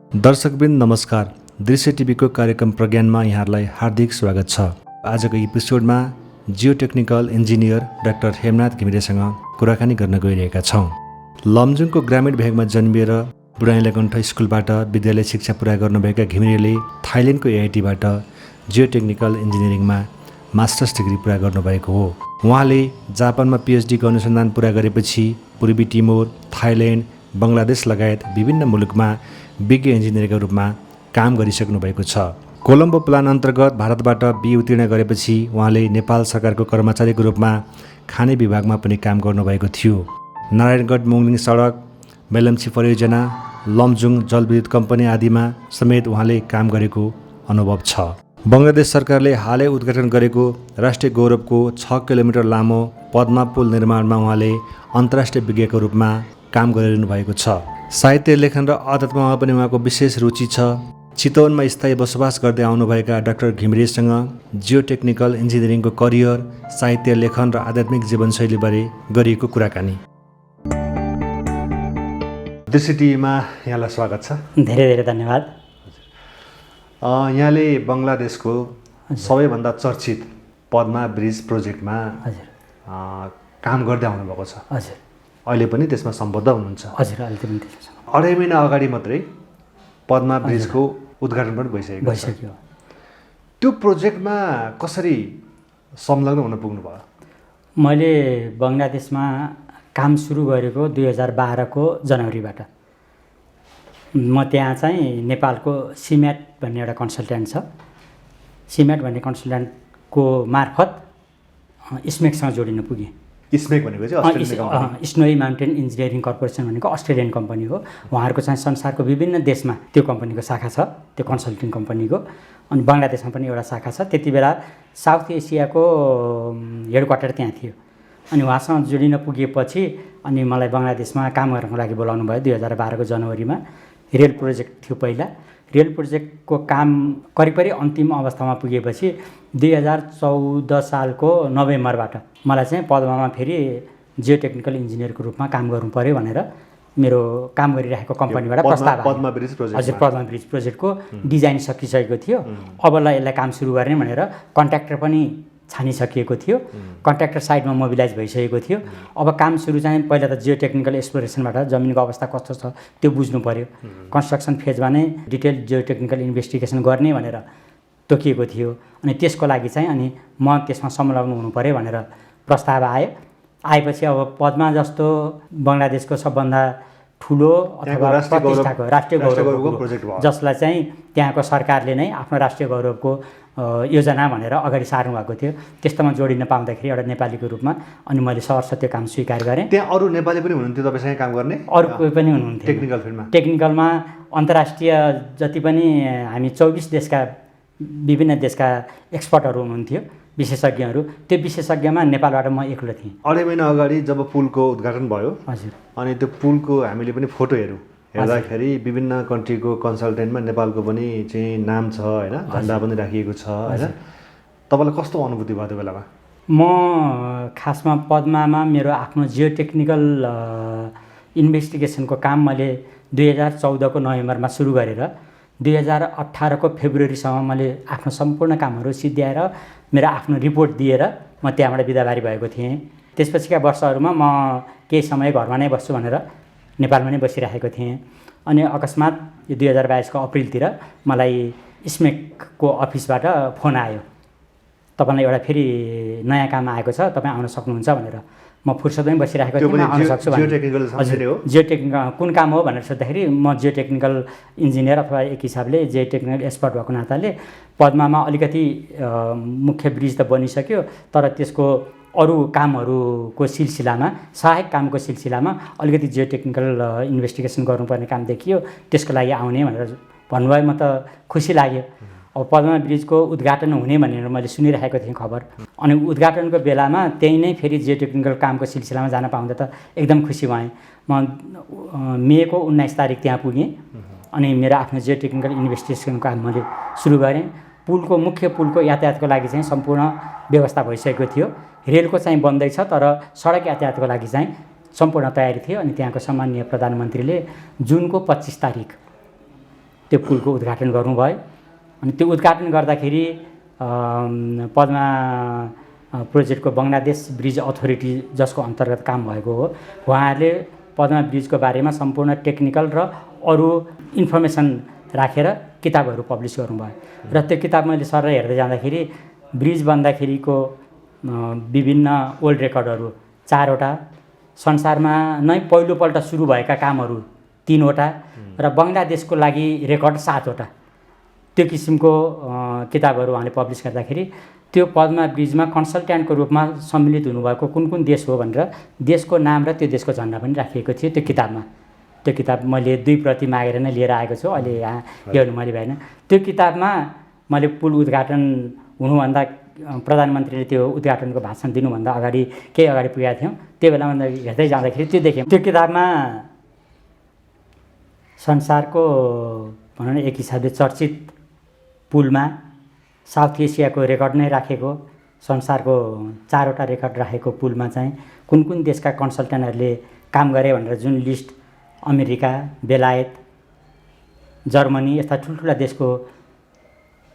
दर्शकवृन्द नमस्कार। दृश्य टिभीको कार्यक्रम प्रज्ञानमा यहाँहरूलाई हार्दिक स्वागत छ। आजको एपिसोडमा geotechnical engineer doctor Hemnath घिमिरेसँग कुराकानी गर्न गइरहेका छौँ। लमजुङको ग्रामीण भेगमा जन्मिएर बुढाइलेकण्ठ स्कुलबाट विद्यालय शिक्षा पुरा गर्नुभएका घिमिरेले थाइल्यान्डको एआइटीबाट जियो टेक्निकल इन्जिनियरिङमा मास्टर्स डिग्री पुरा गर्नुभएको हो। उहाँले जापानमा पिएचडीको अनुसन्धान पुरा गरेपछि पूर्वी टिमोर, थाइल्यान्ड, बङ्गलादेश लगायत विभिन्न मुलुकमा विज्ञ इन्जिनियरका रूपमा काम गरिसक्नु भएको छ। कोलम्बो प्लान अन्तर्गत भारतबाट बिए उत्तीर्ण गरेपछि उहाँले नेपाल सरकारको कर्मचारीको रूपमा खाने विभागमा पनि काम गर्नुभएको थियो। नारायणगढ मुङलिङ सडक, मेलम्ची परियोजना, लमजुङ जलविद्युत कम्पनी आदिमा समेत उहाँले काम गरेको अनुभव छ। बङ्गलादेश सरकारले हालै उद्घाटन गरेको राष्ट्रिय गौरवको 6 किलोमिटर लामो पद्मा पुल निर्माणमा उहाँले अन्तर्राष्ट्रिय विज्ञको रूपमा काम गरिरहनु भएको छ। साहित्य लेखन र अध्यात्ममा पनि उहाँको विशेष रुचि छ। चितवनमा स्थायी बसोबास गर्दै आउनुभएका डाक्टर घिमिरेसँग जियो टेक्निकल इन्जिनियरिङको करियर, साहित्य लेखन र आध्यात्मिक जीवनशैलीबारे गरिएको कुराकानी। दृश्य टिभीमा यहाँलाई स्वागत छ। धेरै धेरै धन्यवाद। यहाँले बङ्गलादेशको सबैभन्दा चर्चित पद्मा ब्रिज प्रोजेक्टमा काम गर्दै आउनुभएको छ। हजुर, अहिले पनि त्यसमा सम्बद्ध हुनुहुन्छ। हजुर, अहिले पनि त्यसमा 2.5 महिना अगाडि मात्रै पद्मा ब्रिजको उद्घाटन पनि भइसक्यो। त्यो प्रोजेक्टमा कसरी संलग्न हुन पुग्नुभयो? मैले बङ्गलादेशमा काम सुरु गरेको 2012 को जनवरीबाट। म त्यहाँ चाहिँ नेपालको सिम्याट भन्ने एउटा कन्सल्ट्यान्ट छ। सिम्याट भन्ने कन्सल्ट्यान्टको मार्फत स्मेकसँग जोडिन पुगेँ। स्मेक भनेको चाहिँ स्नोई माउन्टेन इन्जिनियरिङ कर्पोरेसन भनेको अस्ट्रेलियन कम्पनी हो। उहाँहरूको चाहिँ संसारको विभिन्न देशमा त्यो कम्पनीको शाखा छ, त्यो कन्सल्टिङ कम्पनीको। अनि बङ्गलादेशमा पनि एउटा शाखा छ। त्यति बेला साउथ एसियाको हेडक्वार्टर त्यहाँ थियो। अनि उहाँसँग जोडिन पुगेपछि अनि मलाई बङ्गलादेशमा काम गर्नको लागि बोलाउनु भयो 2012 को जनवरीमा। रेल प्रोजेक्ट थियो पहिला। रेल प्रोजेक्टको काम करिब अन्तिम अवस्थामा पुगेपछि 2014 सालको नोभेम्बरबाट मलाई चाहिँ पद्मामा फेरि जियो टेक्निकल इन्जिनियरको रूपमा काम गर्नु पर्यो भनेर मेरो काम गरिरहेको कम्पनीबाट प्रस्ताव आयो। हजुर, पद्मा ब्रिज प्रोजेक्टको डिजाइन सकिसकेको थियो। अब ल यसलाई काम सुरु गर्ने भनेर कन्ट्र्याक्टर पनि छानिसकिएको थियो। कन्ट्र्याक्टर साइडमा मोबिलाइज भइसकेको थियो। अब काम सुरु चाहिँ पहिला त जियो टेक्निकल एक्सप्लोरेसनबाट जमिनको अवस्था कस्तो छ त्यो बुझ्नु पर्यो। कन्स्ट्रक्सन फेजमा नै डिटेल जियो टेक्निकल इन्भेस्टिगेसन गर्ने भनेर तोकिएको थियो। अनि त्यसको लागि चाहिँ अनि म त्यसमा संलग्न हुनु पर्यो भनेर प्रस्ताव आयो। आएपछि अब पद्मा जस्तो बङ्गलादेशको सबभन्दा ठुलो अथवा प्रतिष्ठाको राष्ट्रिय गौरवको प्रोजेक्ट जसलाई चाहिँ त्यहाँको सरकारले नै आफ्नो राष्ट्रिय गौरवको योजना भनेर अगाडि सार्नु भएको थियो, त्यस्तोमा जोडिन पाउँदाखेरि एउटा नेपालीको रूपमा अनि मैले सहर्ष त्यो काम स्वीकार गरेँ। त्यहाँ अरू नेपाली पनि हुनुहुन्थ्यो तपाईँसँग काम गर्ने? अरू कोही पनि हुनुहुन्थ्यो टेक्निकल फिल्डमा? टेक्निकलमा अन्तर्राष्ट्रिय जति पनि हामी 24 देशका विभिन्न देशका एक्सपर्टहरू हुनुहुन्थ्यो, विशेषज्ञहरू। त्यो विशेषज्ञमा नेपालबाट म एक्लो थिएँ। 2.5 महिना अगाडि जब पुलको उद्घाटन भयो, हजुर, अनि त्यो पुलको हामीले पनि फोटो हेर्दाखेरि विभिन्न कन्ट्रीको कन्सल्टेन्टमा नेपालको पनि चाहिँ नाम छ होइन, झन्डा पनि राखिएको छ होइन। तपाईँलाई कस्तो अनुभूति भयो त्यो बेलामा? म खासमा पद्मामा मेरो आफ्नो जियो टेक्निकल इन्भेस्टिगेसनको काम मैले 2014 को नोभेम्बरमा सुरु गरेर 2018 को फेब्रुअरीसम्म मैले आफ्नो सम्पूर्ण कामहरू सिद्ध्याएर मेरो आफ्नो रिपोर्ट दिएर म त्यहाँबाट बिदाबारी भएको थिएँ। त्यसपछिका वर्षहरूमा म केही समय घरमा नै बस्छु भनेर नेपालमा नै बसिरहेको थिएँ। अनि अकस्मात यो 2022 को अप्रिलतिर मलाई स्मेकको अफिसबाट फोन आयो, तपाईँलाई एउटा फेरि नयाँ काम आएको छ, तपाईँ आउन सक्नुहुन्छ भनेर। म फुर्सदमै बसिरहेको थिएँ, म आउन सक्छु भनेर। हजुर, जियो टेक्निकल कुन काम हो भनेर सोद्धाखेरि म जियो टेक्निकल इन्जिनियर अथवा एक हिसाबले जियो टेक्निकल एक्सपर्ट भएको नाताले पद्मामा अलिकति मुख्य ब्रिज त बनिसक्यो, तर त्यसको अरू कामहरूको सिलसिलामा, सहायक कामको सिलसिलामा अलिकति जियो टेक्निकल इन्भेस्टिगेसन गर्नुपर्ने काम देखियो, त्यसको लागि आउने भनेर भन्नुभयो। म त खुसी लाग्यो। अब पद्मा ब्रिजको उद्घाटन हुने भनेर मैले सुनिरहेको थिएँ खबर। अनि उद्घाटनको बेलामा त्यही नै फेरि जियो टेक्निकल कामको सिलसिलामा जान पाउँदा त एकदम खुसी भएँ। म मे को 19 तारिक त्यहाँ पुगेँ। अनि मेरो आफ्नो जियो टेक्निकल इन्भेस्टिगेसनको काम मैले सुरु गरेँ। मुख्य पुलको यातायातको लागि चाहिँ सम्पूर्ण व्यवस्था भइसकेको थियो। रेलको चाहिँ बन्दैछ, तर सडक यातायातको लागि चाहिँ सम्पूर्ण तयारी थियो। अनि त्यहाँको सम्माननीय प्रधानमन्त्रीले जुनको 25 तारिक त्यो पुलको उद्घाटन गर्नुभयो। अनि त्यो उद्घाटन गर्दाखेरि पद्मा प्रोजेक्टको बङ्गलादेश ब्रिज अथोरिटी जसको अन्तर्गत काम भएको हो, उहाँहरूले पद्मा ब्रिजको बारेमा सम्पूर्ण टेक्निकल र अरू इन्फर्मेसन राखेर किताबहरू पब्लिस गर्नुभयो। र त्यो किताब मैले सर हेर्दै जाँदाखेरि ब्रिज बन्दाखेरिको विभिन्न ओल्ड रेकर्डहरू 4वटा, संसारमा नै पहिलोपल्ट सुरु भएका कामहरू 3वटा र बङ्गलादेशको लागि रेकर्ड 7वटा, त्यो किसिमको किताबहरू उहाँले पब्लिस गर्दाखेरि त्यो पद्मा ब्रिजमा कन्सल्ट्यान्टको रूपमा सम्मिलित हुनुभएको कुन कुन देश हो भनेर देशको नाम र त्यो देशको झन्डा पनि राखिएको थियो त्यो किताबमा। त्यो किताब मैले 2 प्रति मागेर नै लिएर आएको छु, अहिले यहाँ ल्याउनु मैले भएन। त्यो किताबमा मैले पुल उद्घाटन हुनुभन्दा प्रधानमन्त्रीले त्यो उद्घाटनको भाषण दिनुभन्दा अगाडि केही अगाडि पुगेका थियौँ, त्यो बेलामा हेर्दै जाँदाखेरि त्यो देखेँ। त्यो किताबमा संसारको भनौँ न एक हिसाबले चर्चित पुलमा साउथ एसियाको रेकर्ड नै राखेको, संसारको 4वटा रेकर्ड राखेको पुलमा चाहिँ कुन कुन देशका कन्सल्टेन्टहरूले काम गरे भनेर जुन लिस्ट अमेरिका, बेलायत, जर्मनी यस्ता ठुल्ठुला देशको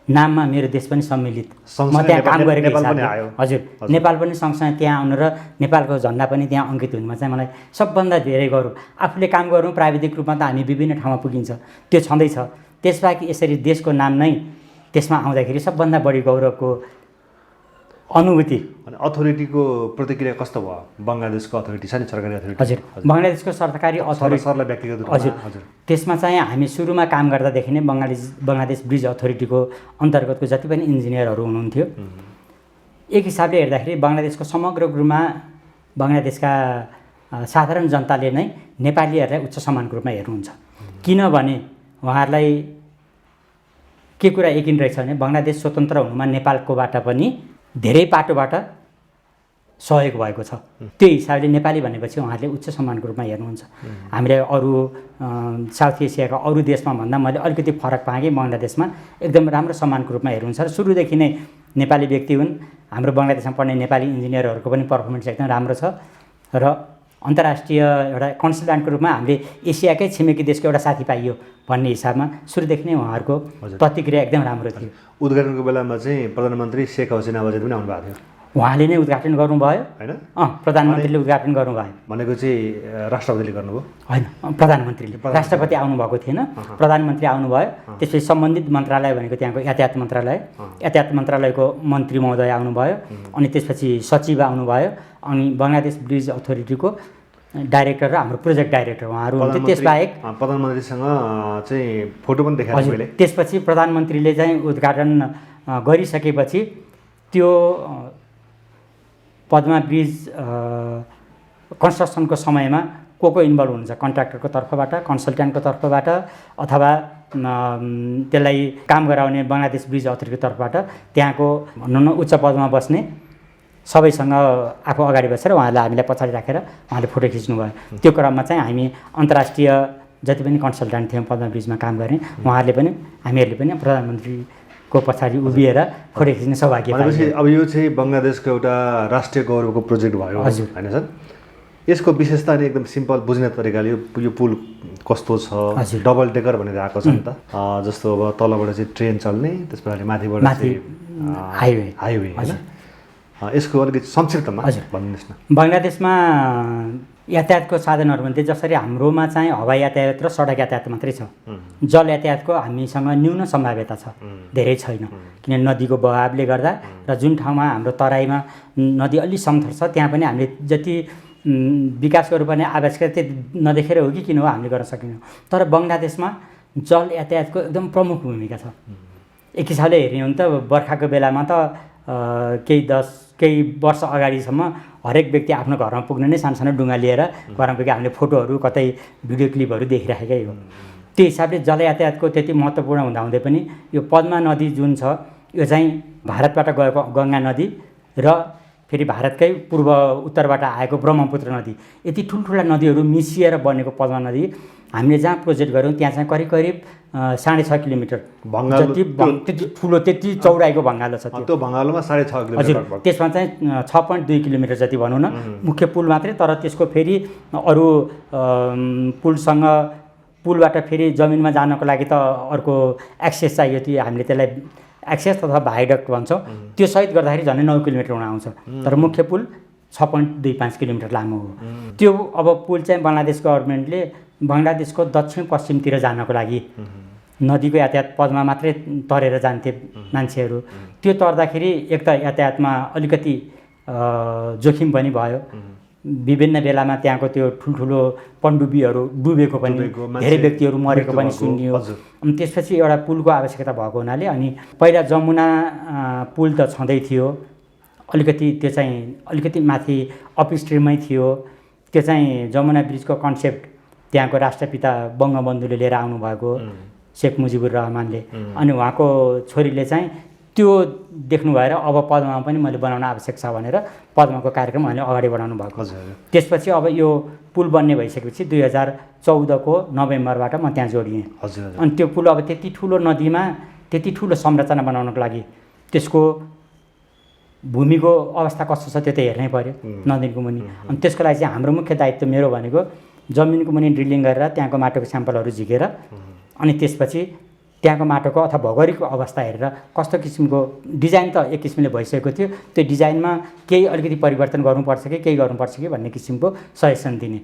नाममा मेरो देश पनि सम्मिलित, म त्यहाँ काम गरेको हिसाबले हजुर नेपाल पनि सँगसँगै त्यहाँ आउनु र नेपालको झन्डा पनि त्यहाँ अङ्कित हुनुमा चाहिँ मलाई सबभन्दा धेरै गौरव। आफूले काम गरौँ प्राविधिक रूपमा त हामी विभिन्न ठाउँमा पुगिन्छ, त्यो छँदैछ, त्यसबाहेक यसरी देशको नाम नै त्यसमा आउँदाखेरि सबभन्दा बढी गौरवको अनुभूति। अनि अथोरिटीको प्रतिक्रिया कस्तो भयो? बङ्गलादेशको अथोरिटी छ नि, सरकारी अथोरिटी। हजुर, बङ्गलादेशको सरकारी अथोरिटी सरलाई व्यक्तिगत रूपमा हजुर त्यसमा चाहिँ हामी सुरुमा काम गर्दादेखि नै बङ्गलादेश ब्रिज अथोरिटीको अन्तर्गतको जति पनि इन्जिनियरहरू हुनुहुन्थ्यो, एक हिसाबले हेर्दाखेरि बङ्गलादेशको समग्र रूपमा बङ्गलादेशका साधारण जनताले नै नेपालीहरूलाई उच्च सम्मानको रूपमा हेर्नुहुन्छ। किनभने उहाँहरूलाई के कुरा यकिन रहेछ भने बङ्गलादेश स्वतन्त्र हुनुमा नेपालकोबाट पनि धेरै पाटोबाट सहयोग भएको छ। त्यो हिसाबले नेपाली भनेपछि उहाँहरूले उच्च सम्मानको रूपमा हेर्नुहुन्छ। हामीले अरू साउथ एसियाका अरू देशमा भन्दा मैले अलिकति फरक पाएँ कि बङ्गलादेशमा एकदम राम्रो सम्मानको रूपमा हेर्नुहुन्छ र सुरुदेखि नै नेपाली व्यक्ति हुन्। हाम्रो बङ्गलादेशमा पढ्ने नेपाली इन्जिनियरहरूको पनि पर्फर्मेन्स एकदम राम्रो छ र अन्तर्राष्ट्रिय एउटा कन्सल्ट्यान्टको रूपमा हामीले एसियाकै छिमेकी देशको एउटा साथी पाइयो भन्ने हिसाबमा सुरुदेखि नै उहाँहरूको प्रतिक्रिया एकदम राम्रो थियो। उद्घाटनको बेलामा चाहिँ प्रधानमन्त्री शेख हसिना आवाज पनि आउनु भएको थियो, उहाँले नै उद्घाटन गर्नुभयो होइन? प्रधानमन्त्रीले उद्घाटन गर्नुभयो भनेको चाहिँ राष्ट्रपतिले गर्नुभयो होइन, प्रधानमन्त्रीले, राष्ट्रपति आउनुभएको थिएन, प्रधानमन्त्री आउनुभयो। त्यसपछि सम्बन्धित मन्त्रालय भनेको त्यहाँको यातायात मन्त्रालयको मन्त्री महोदय आउनुभयो, अनि त्यसपछि सचिव आउनुभयो, अनि बङ्गलादेश ब्रिज अथोरिटीको डाइरेक्टर र हाम्रो प्रोजेक्ट डाइरेक्टर उहाँहरू हुन्थ्यो। त्यसबाहेक प्रधानमन्त्रीसँग चाहिँ फोटो पनि देखाएको हजुर। त्यसपछि प्रधानमन्त्रीले चाहिँ उद्घाटन गरिसकेपछि त्यो पद्मा ब्रिज कन्स्ट्रक्सनको समयमा को इन्भल्भ हुनुहुन्छ, कन्ट्र्याक्टरको तर्फबाट, कन्सल्ट्यान्टको तर्फबाट अथवा त्यसलाई काम गराउने बङ्गलादेश ब्रिज अथोरिटीको तर्फबाट त्यहाँको भनौँ न उच्च पदमा बस्ने सबैसँग आफू अगाडि बसेर उहाँलाई हामीलाई पछाडि राखेर उहाँले फोटो खिच्नुभयो। त्यो क्रममा चाहिँ हामी अन्तर्राष्ट्रिय जति पनि कन्सल्ट्यान्ट थियौँ पद्मा ब्रिजमा काम गर्ने, उहाँहरूले पनि हामीहरूले पनि प्रधानमन्त्रीको पछाडि उभिएर फोटो खिच्ने सौभाग्य पायौँ। अब यो चाहिँ बङ्गलादेशको एउटा राष्ट्रिय गौरवको प्रोजेक्ट भयो होइन सर? यसको विशेषता नि एकदम सिम्पल बुझ्ने तरिकाले यो पुल कस्तो छ, डबल डेकर भनेर आएको छ नि त, जस्तो अब तलबाट चाहिँ ट्रेन चल्ने, त्यस पछाडि माथिबाट चाहिँ हाइवे होइन? यसको अलिकति संक्षिप्तमा भन्नुहोस् न। बङ्गलादेशमा यातायातको साधनहरूमध्ये जसरी हाम्रोमा चाहिँ हवाई यातायात र सडक यातायात मात्रै छ, जल यातायातको हामीसँग न्यून सम्भाव्यता छ, धेरै छैन। किन नदीको बहावले गर्दा र जुन ठाउँमा हाम्रो तराईमा नदी अलि समथर छ त्यहाँ पनि हामीले जति विकास गर्नुपर्ने आवश्यकता त्यति नदेखेर हो कि किन हो हामीले गर्न सकेनौँ। तर बङ्गलादेशमा जल यातायातको एकदम प्रमुख भूमिका छ। एक हिसाबले हेर्ने हो भने त बर्खाको बेलामा त केही वर्ष अगाडिसम्म हरेक व्यक्ति आफ्नो घरमा पुग्न नै सानो सानो डुङ्गा लिएर घरमा पुगे हामीले फोटोहरू कतै भिडियो क्लिपहरू देखिराखेकै हो। त्यो हिसाबले जल यातायातको त्यति महत्त्वपूर्ण हुँदाहुँदै पनि यो पद्मा नदी जुन छ यो चाहिँ भारतबाट गएको गङ्गा नदी र फेरि भारतकै पूर्व उत्तरबाट आएको ब्रह्मपुत्र नदी, यति ठुल्ठुला नदीहरू मिसिएर बनेको पद्मा नदी हामीले जहाँ प्रोजेक्ट गऱ्यौँ त्यहाँ चाहिँ करिब 6.5 किलोमिटर त्यति ठुलो त्यति चौडाइको भङ्गालो छ। त्यो भङ्गालोमा 6.5 किलोमिटर हजुर, त्यसमा चाहिँ 6.2 किलोमिटर जति भनौँ न मुख्य पुल मात्रै, तर त्यसको फेरि अरू पुलसँग पुलबाट फेरि जमिनमा जानको लागि त अर्को एक्सेस चाहियो, त्यो हामीले त्यसलाई एक्सेस अथवा भाइडक्ट भन्छौँ। त्यो सहित गर्दाखेरि झन् 9 किलोमिटर हुन आउँछ, तर मुख्य पुल 6.25 किलोमिटर लामो हो। त्यो अब पुल चाहिँ बङ्गलादेश गभर्मेन्टले बङ्गलादेशको दक्षिण पश्चिमतिर जानको लागि नदीको यातायात पदमा मात्रै तरेर जान्थे मान्छेहरू। त्यो तर्दाखेरि एक त यातायातमा अलिकति जोखिम पनि भयो, विभिन्न बेलामा त्यहाँको त्यो ठुल्ठुलो पनडुब्बीहरू डुबेको पनि, धेरै व्यक्तिहरू मरेको पनि सुनियो। अनि त्यसपछि एउटा पुलको आवश्यकता भएको हुनाले अनि पहिला जमुना पुल त छँदै थियो, अलिकति त्यो चाहिँ अलिकति माथि अपस्ट्रिममै थियो। त्यो चाहिँ जमुना ब्रिजको कन्सेप्ट त्यहाँको राष्ट्रपिता बङ्गबन्धुले लिएर आउनुभएको, शेख मुजिबुर रहमानले। अनि उहाँको छोरीले चाहिँ त्यो देख्नु भएर अब पद्मामा पनि मैले बनाउन आवश्यक छ भनेर पद्माको कार्यक्रम उहाँले अगाडि बढाउनु भएको। त्यसपछि अब यो पुल बन्ने भइसकेपछि 2014को नोभेम्बरबाट म त्यहाँ जोडिएँ। अनि त्यो पुल अब त्यति ठुलो नदीमा त्यति ठुलो संरचना बनाउनको लागि त्यसको भूमिको अवस्था कस्तो छ त्यो त हेर्नै पर्यो नदीको मुनि। अनि त्यसको लागि चाहिँ हाम्रो मुख्य दायित्व मेरो भनेको जमिनको मुनि ड्रिलिङ गरेर त्यहाँको माटोको स्याम्पलहरू झिकेर अनि त्यसपछि त्यहाँको माटोको अथवा भौगोलिक अवस्था हेरेर कस्तो किसिमको डिजाइन त एक किसिमले भइसकेको थियो, त्यो डिजाइनमा केही अलिकति परिवर्तन गर्नुपर्छ कि केही गर्नुपर्छ कि भन्ने किसिमको सजेसन दिने,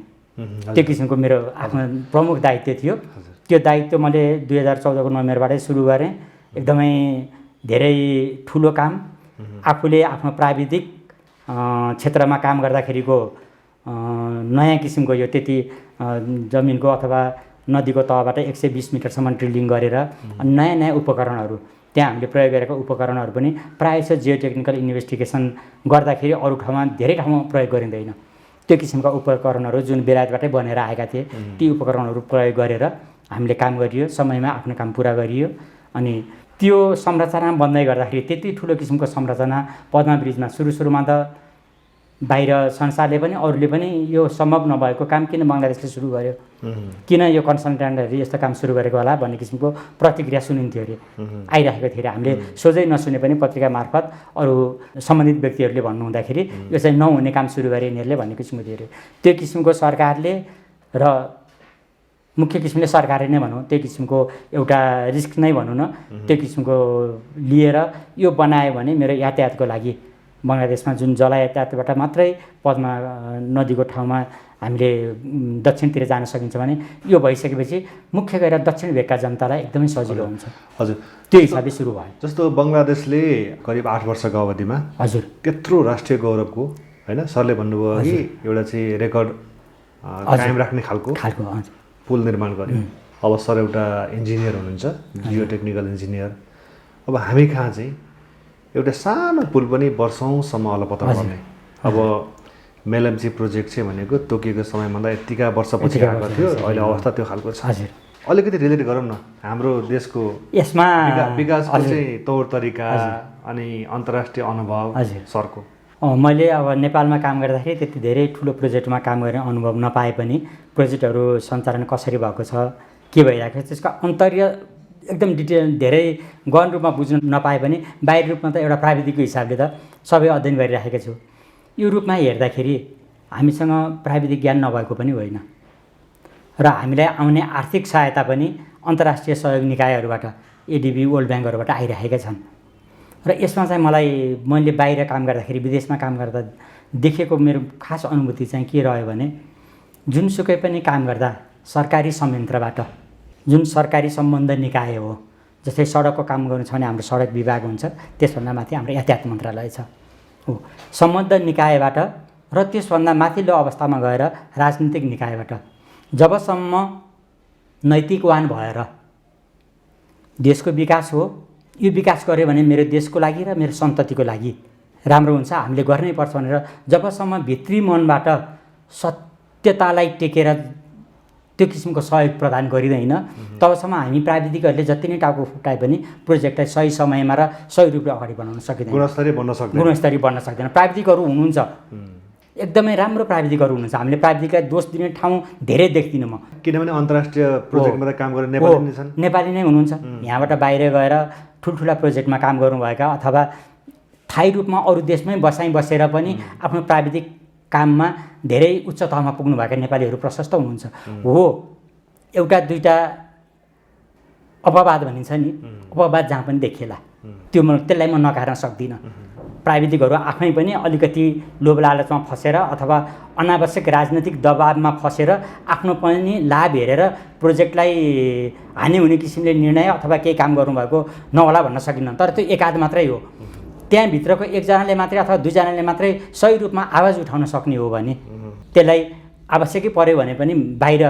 त्यो किसिमको मेरो आफ्नो प्रमुख दायित्व थियो। त्यो दायित्व मैले 2014को नोभेम्बरबाटै सुरु गरेँ। एकदमै धेरै ठुलो काम, आफूले आफ्नो प्राविधिक क्षेत्रमा काम गर्दाखेरिको नयाँ किसिमको यो त्यति जमिनको अथवा नदीको तहबाट 120 मिटरसम्म ड्रिलिङ गरेर नयाँ नयाँ उपकरणहरू त्यहाँ हामीले प्रयोग गरेका उपकरणहरू पनि प्रायः जसो जियो टेक्निकल इन्भेस्टिगेसन गर्दाखेरि अरू ठाउँमा धेरै ठाउँमा प्रयोग गरिँदैन। त्यो किसिमका उपकरणहरू जुन बेलायतबाटै बनेर आएका थिए ती उपकरणहरू प्रयोग गरेर हामीले काम गरियो, समयमा आफ्नो काम पुरा गरियो। अनि त्यो संरचना बन्दै गर्दाखेरि त्यति ठुलो किसिमको संरचना पद्मा ब्रिजमा सुरुमा त बाहिर संसारले पनि अरूले पनि यो सम्भव नभएको काम किन बङ्गलादेशले सुरु गर्यो, किन यो कन्सल्टेन्टहरूले यस्तो काम सुरु गरेको होला भन्ने किसिमको प्रतिक्रिया सुनिन्थ्यो अरे, आइरहेको थियो अरे। हामीले सोझै नसुने पनि पत्रिका मार्फत अरू सम्बन्धित व्यक्तिहरूले भन्नुहुँदाखेरि यो चाहिँ नहुने काम सुरु गरे यिनीहरूले भन्ने किसिमको थियो अरे। त्यो किसिमको सरकारले र मुख्य किसिमले सरकारले नै भनौँ त्यो किसिमको एउटा रिस्क नै भनौँ न, त्यो किसिमको लिएर यो बनायो भने मेरो यातायातको लागि बङ्गलादेशमा जुन जल यातायातबाट मात्रै पद्मा नदीको ठाउँमा हामीले दक्षिणतिर जान सकिन्छ भने यो भइसकेपछि मुख्य गएर दक्षिण भेगका जनतालाई एकदमै सजिलो हुन्छ। हजुर, त्यो हिसाबले सुरु भयो। जस्तो बङ्गलादेशले करिब 8 वर्षको अवधिमा हजुर त्यत्रो राष्ट्रिय गौरवको होइन सरले भन्नुभयो कि एउटा चाहिँ रेकर्ड कायम राख्ने खालको पुल निर्माण गर्यो। अब सर एउटा इन्जिनियर हुनुहुन्छ, जियो टेक्निकल इन्जिनियर। अब हामी कहाँ चाहिँ एउटा सानो पुल पनि वर्षौँसम्म अलपत्र गर्ने, अब मेलम्ची प्रोजेक्ट चाहिँ भनेको तोकिएको समयभन्दा यतिका वर्षपछि आएको थियो, अहिले अवस्था त्यो खालको छ। अलिकति रिलेट गरौँ न हाम्रो देशको यसमा विकासको चाहिँ तौर तरिका अनि अन्तर्राष्ट्रिय अनुभव सरको। मैले अब नेपालमा काम गर्दाखेरि त्यति धेरै ठुलो प्रोजेक्टमा काम गर्ने अनुभव नपाए पनि प्रोजेक्टहरू सञ्चालन कसरी भएको छ, के भइरहेको छ, त्यसको अन्तर्य एकदम डिटेल धेरै गहन रूपमा बुझ्न नपाए पनि बाहिर रूपमा त एउटा प्राविधिकको हिसाबले त सबै अध्ययन गरिराखेको छु। यो रूपमा हेर्दाखेरि हामीसँग प्राविधिक ज्ञान नभएको पनि होइन र हामीलाई आउने आर्थिक सहायता पनि अन्तर्राष्ट्रिय सहयोग निकायहरूबाट एडिबी वर्ल्ड ब्याङ्कहरूबाट आइरहेका छन्। र यसमा चाहिँ मैले बाहिर काम गर्दाखेरि विदेशमा काम गर्दा देखेको मेरो खास अनुभूति चाहिँ के रह्यो भने जुनसुकै पनि काम गर्दा सरकारी संयन्त्रबाट जुन सरकारी सम्बन्ध निकाय हो, जस्तै सडकको काम गर्नु छ भने हाम्रो सडक विभाग हुन्छ, त्यसभन्दा माथि हाम्रो यातायात मन्त्रालय छ हो, सम्बन्ध निकायबाट र त्यसभन्दा माथिल्लो अवस्थामा गएर राजनीतिक निकायबाट जबसम्म नैतिकवान भएर देशको विकास हो, यो विकास गऱ्यो भने मेरो देशको लागि र मेरो सन्ततिको लागि राम्रो हुन्छ, हामीले गर्नै पर्छ भनेर जबसम्म भित्री मनबाट सत्यतालाई टेकेर त्यो किसिमको सहयोग प्रदान गरिँदैन तबसम्म हामी प्राविधिकहरूले जति नै टाउको फुटाए पनि प्रोजेक्टलाई सही समयमा र सही रूपले अगाडि बढाउन सकिँदैन, गुणस्तरीय बन्न सक्दैन। प्राविधिकहरू हुनुहुन्छ, एकदमै राम्रो प्राविधिकहरू हुनुहुन्छ, हामीले प्राविधिकलाई दोष दिने ठाउँ धेरै देख्दिनँ म, किनभने अन्तर्राष्ट्रिय प्रोजेक्टमा काम गर्ने नेपाली नै हुनुहुन्छ। यहाँबाट बाहिर गएर ठुल्ठुला प्रोजेक्टमा काम गर्नुभएका अथवा स्थायी रूपमा अरू देशमै बसेर पनि आफ्नो प्राविधिक काममा धेरै उच्च तहमा पुग्नुभएका नेपालीहरू प्रशस्त हुनुहुन्छ। हो, एउटा दुईवटा अपवाद भनिन्छ नि, अपवाद जहाँ पनि देखिएला, त्यसलाई म नकार्न सक्दिनँ। प्राविधिकहरू आफै पनि अलिकति लोभ लालचमा फसेर अथवा अनावश्यक राजनैतिक दबावमा फसेर आफ्नो पनि लाभ हेरेर प्रोजेक्टलाई हानि हुने किसिमले निर्णय अथवा केही काम गर्नुभएको नहोला भन्न सकिन्न। तर त्यो एकाध मात्रै हो। त्यहाँभित्रको एकजनाले मात्रै अथवा दुईजनाले मात्रै सही रूपमा आवाज उठाउन सक्ने हो भने त्यसलाई आवश्यकै पर्यो भने पनि बाहिर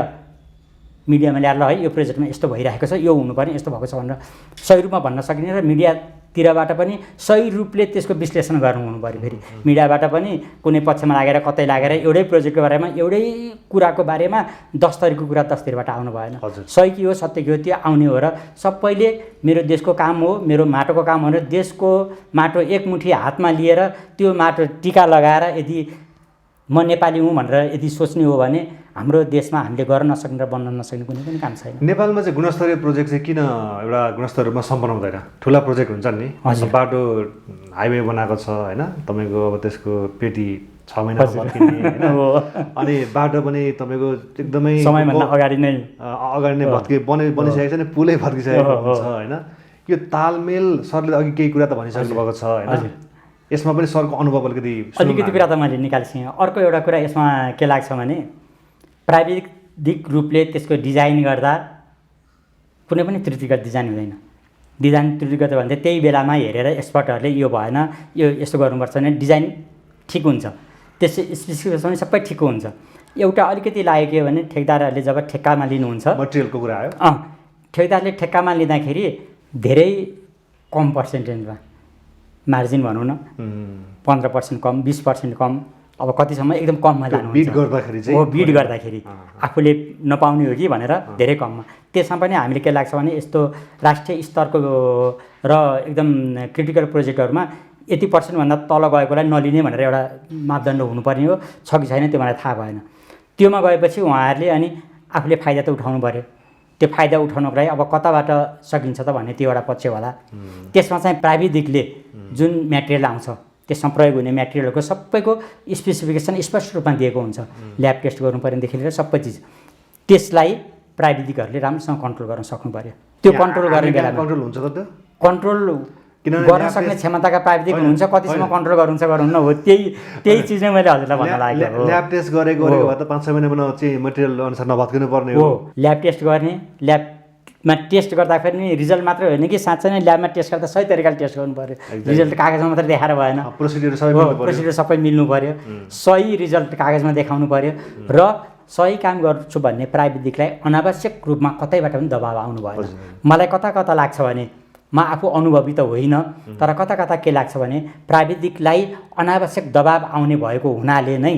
मिडियामा ल्याएर ल है यो प्रोजेक्टमा यस्तो भइरहेको छ, यो हुनुपर्ने यस्तो भएको छ भनेर सही रूपमा भन्न सकिने र मिडियातिरबाट पनि सही रूपले त्यसको विश्लेषण गर्नु हुनु पऱ्यो। फेरि मिडियाबाट पनि कुनै पक्षमा लागेर कतै लागेर एउटै प्रोजेक्टको बारेमा एउटै कुराको बारेमा 10 थरीको कुरा 10 तिरबाट आउनु भएन। सही के हो सत्य के हो त्यो आउने हो र सबैले मेरो देशको काम हो, मेरो माटोको काम हो र देशको माटो एकमुठी हातमा लिएर त्यो माटो टिका लगाएर यदि म नेपाली हुँ भनेर यदि सोच्ने हो भने हाम्रो देशमा हामीले गर्न नसक्ने र बन्न नसक्ने कुनै पनि काम छैन। नेपालमा चाहिँ गुणस्तरीय प्रोजेक्ट चाहिँ किन एउटा गुणस्तरीय रूपमा सम्पन्न हुँदैन? ठुला प्रोजेक्ट हुन्छ नि, बाटो हाइवे बनाएको छ होइन, तपाईँको अब त्यसको पेटी 6 महिना भत्किने होइन, अनि बाटो पनि तपाईँको एकदमै समयभन्दा अगाडि नै बनिसकेको छ नि, पुलै भत्किसकेको हुन्छ होइन। यो तालमेल सरले अघि केही कुरा त भनिसक्नु भएको छ होइन, यसमा पनि सरको अनुभव अलिकति कुरा त मैले निकाल्छेँ। अर्को एउटा कुरा यसमा के लाग्छ भने प्राविधिक रूपले त्यसको डिजाइन गर्दा कुनै पनि त्रुटिगत डिजाइन हुँदैन। डिजाइन त्रुटिगत भने त्यही बेलामा हेरेर एक्सपर्टहरूले यो भएन यो यस्तो गर्नुपर्छ भने डिजाइन ठिक हुन्छ, त्यसको स्पेसिफिकेसन पनि सबै ठिक हुन्छ। एउटा अलिकति लागेको के भने ठेकदारहरूले जब ठेक्कामा लिनुहुन्छ, मटेरियलको कुरा आयो, ठेकदारले ठेक्कामा लिँदाखेरि धेरै कम पर्सेन्टेजमा मार्जिन भनौँ न 15% कम, 20% कम, अब कतिसम्म एकदम कममा जानुहुन्छ। बिड गर्दाखेरि आफूले नपाउने हो कि भनेर धेरै कममा। त्यसमा पनि हामीले के लाग्छ भने यस्तो राष्ट्रिय स्तरको र एकदम क्रिटिकल प्रोजेक्टहरूमा यति पर्सेन्टभन्दा तल गएकोलाई नलिने भनेर एउटा मापदण्ड हुनुपर्ने हो, छ कि छैन त्यो मलाई थाहा भएन। त्योमा गएपछि उहाँहरूले अनि आफूले फाइदा त उठाउनु पऱ्यो। त्यो फाइदा उठाउनको लागि अब कताबाट सकिन्छ त भन्ने त्यो एउटा पक्ष होला। त्यसमा चाहिँ प्राविधिकले जुन म्याटेरियल आउँछ त्यसमा प्रयोग हुने म्याटेरियलको सबैको स्पेसिफिकेसन स्पष्ट रूपमा दिएको हुन्छ। ल्याब टेस्ट गर्नु पर्नेदेखि लिएर सबै चिज त्यसलाई प्राविधिकहरूले राम्रोसँग कन्ट्रोल गर्न सक्नु पर्यो। त्यो कन्ट्रोल गर्ने बेलामा कन्ट्रोल हुन्छ त, त्यो कन्ट्रोल गर्न सक्ने क्षमताका प्राविधिक हुनुहुन्छ, कतिसम्म कन्ट्रोल गर्नुहुन्छ गर्नुहुन्न हो त्यही चिज नै मैले हजुरलाई भन्न लागेको। ल्याब टेस्ट गरेको भए त 5-6 महिनामा चाहिँ मटेरियल अनुसार नभत्किनु पर्ने हो। ल्याब टेस्ट गर्ने, ल्याबमा टेस्ट गर्दाखेरि नि रिजल्ट मात्रै होइन कि साँच्चै नै ल्याबमा टेस्ट गर्दा सही तरिकाले टेस्ट गर्नु पऱ्यो। रिजल्ट कागजमा मात्रै देखाएर भएन, प्रोसिडियर सबै मिल्नु पऱ्यो, सही रिजल्ट कागजमा देखाउनु पऱ्यो र सही काम गर्छु भन्ने प्राविधिकलाई अनावश्यक रूपमा कतैबाट पनि दबाब आउनु भएन। मलाई कता कता लाग्छ भने म आफू अनुभवी त होइन, तर कता कता के लाग्छ भने प्राविधिकलाई अनावश्यक दबाब आउने भएको हुनाले नै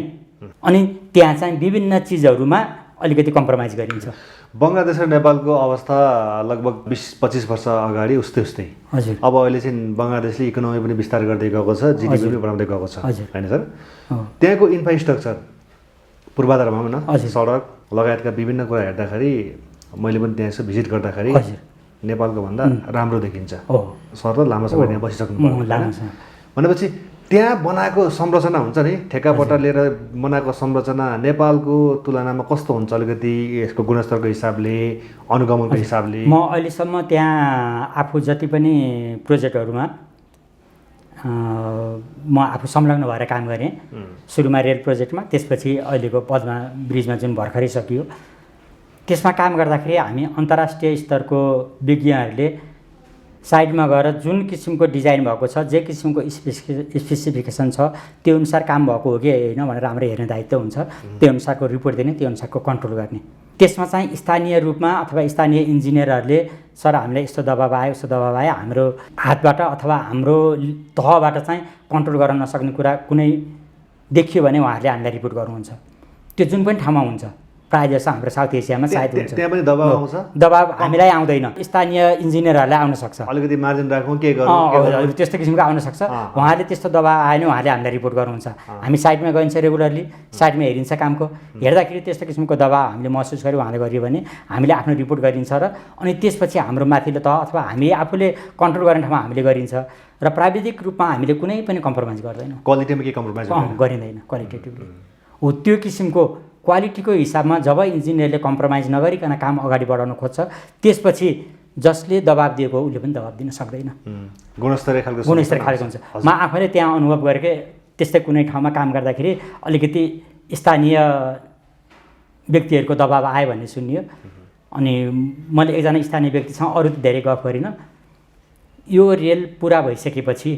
अनि त्यहाँ चाहिँ विभिन्न चिजहरूमा अलिकति कम्प्रोमाइज गरिन्छ। बङ्गलादेश र नेपालको अवस्था लगभग 20-25 वर्ष अगाडि उस्तै हजुर। अब अहिले चाहिँ बङ्गलादेशले इकोनोमी पनि विस्तार गर्दै गएको छ, जिडिपी पनि बढाउँदै गएको छ होइन सर। त्यहाँको इन्फ्रास्ट्रक्चर पूर्वाधार भनौँ न, सडक लगायतका विभिन्न कुरा हेर्दाखेरि मैले पनि त्यहाँ यसो भिजिट गर्दाखेरि नेपालको भन्दा राम्रो देखिन्छ। सर त लामो समय त्यहाँ बसिसक्नु भनेपछि त्यहाँ बनाएको संरचना हुन्छ नि, ठेक्कापट्टा लिएर बनाएको संरचना नेपालको तुलनामा कस्तो हुन्छ? अलिकति यसको गुणस्तरको हिसाबले, अनुगमनको हिसाबले? म अहिलेसम्म त्यहाँ आफू जति पनि प्रोजेक्टहरूमा म आफू संलग्न भएर काम गरेँ। सुरुमा रेल प्रोजेक्टमा, त्यसपछि अहिलेको पद्मा ब्रिजमा जुन भर्खरै सकियो त्यसमा काम गर्दाखेरि हामी अन्तर्राष्ट्रिय स्तरको विज्ञहरूले साइडमा गएर जुन किसिमको डिजाइन भएको छ, जे किसिमको स्पेसिफिकेसन छ त्यो अनुसार काम भएको हो कि होइन भनेर हाम्रो हेर्ने दायित्व हुन्छ। त्यो अनुसारको रिपोर्ट दिने, त्यो अनुसारको कन्ट्रोल गर्ने। त्यसमा चाहिँ स्थानीय रूपमा अथवा स्थानीय इन्जिनियरहरूले सर हामीलाई यस्तो दबाब आयो यस्तो दबाब आयो, हाम्रो हातबाट अथवा हाम्रो तहबाट चाहिँ कन्ट्रोल गर्न नसक्ने कुरा कुनै देखियो भने उहाँहरूले हामीलाई रिपोर्ट गर्नुहुन्छ। त्यो जुन पनि ठाउँमा हुन्छ, प्रायः जस्तो हाम्रो साउथ एसियामा सायद हुन्छ। त्यहाँ पनि दबाब आउँछ? दबाब हामीलाई आउँदैन, स्थानीय इन्जिनियरहरूलाई आउन सक्छ। अलिकति मार्जिन राखौँ के गर्नु त्यस्तो किसिमको आउन सक्छ। उहाँहरूले त्यस्तो दबाब आयो भने उहाँले हामीलाई रिपोर्ट गर्नुहुन्छ। हामी साइडमा गइन्छ, रेगुलरली साइडमा हेरिन्छ कामको, हेर्दाखेरि त्यस्तो किसिमको दबाब हामीले महसुस गऱ्यो उहाँले गरियो भने हामीले आफ्नो रिपोर्ट गरिन्छ र अनि त्यसपछि हाम्रो माथिल्लो तह अथवा हामी आफूले कन्ट्रोल गर्ने ठाउँमा हामीले गरिन्छ र प्राविधिक रूपमा हामीले कुनै पनि कम्प्रोमाइज गर्दैनौँ। क्वालिटीमा के कम्प्रोमाइज गरिँदैन क्वालिटेटिभली हो। त्यो किसिमको क्वालिटीको हिसाबमा जब इन्जिनियरले कम्प्रोमाइज नगरिकन काम अगाडि बढाउन खोज्छ त्यसपछि जसले दबाब दिएको उसले पनि दबाब दिन सक्दैन। गुणस्तरीय खालको हुन्छ। म आफैले त्यहाँ अनुभव गरेकै त्यस्तै कुनै ठाउँमा काम गर्दाखेरि अलिकति स्थानीय व्यक्तिहरूको दबाब आयो भन्ने सुनियो। अनि मैले एकजना स्थानीय व्यक्तिसँग अरू धेरै गफ गरिनँ। यो रेल पुरा भइसकेपछि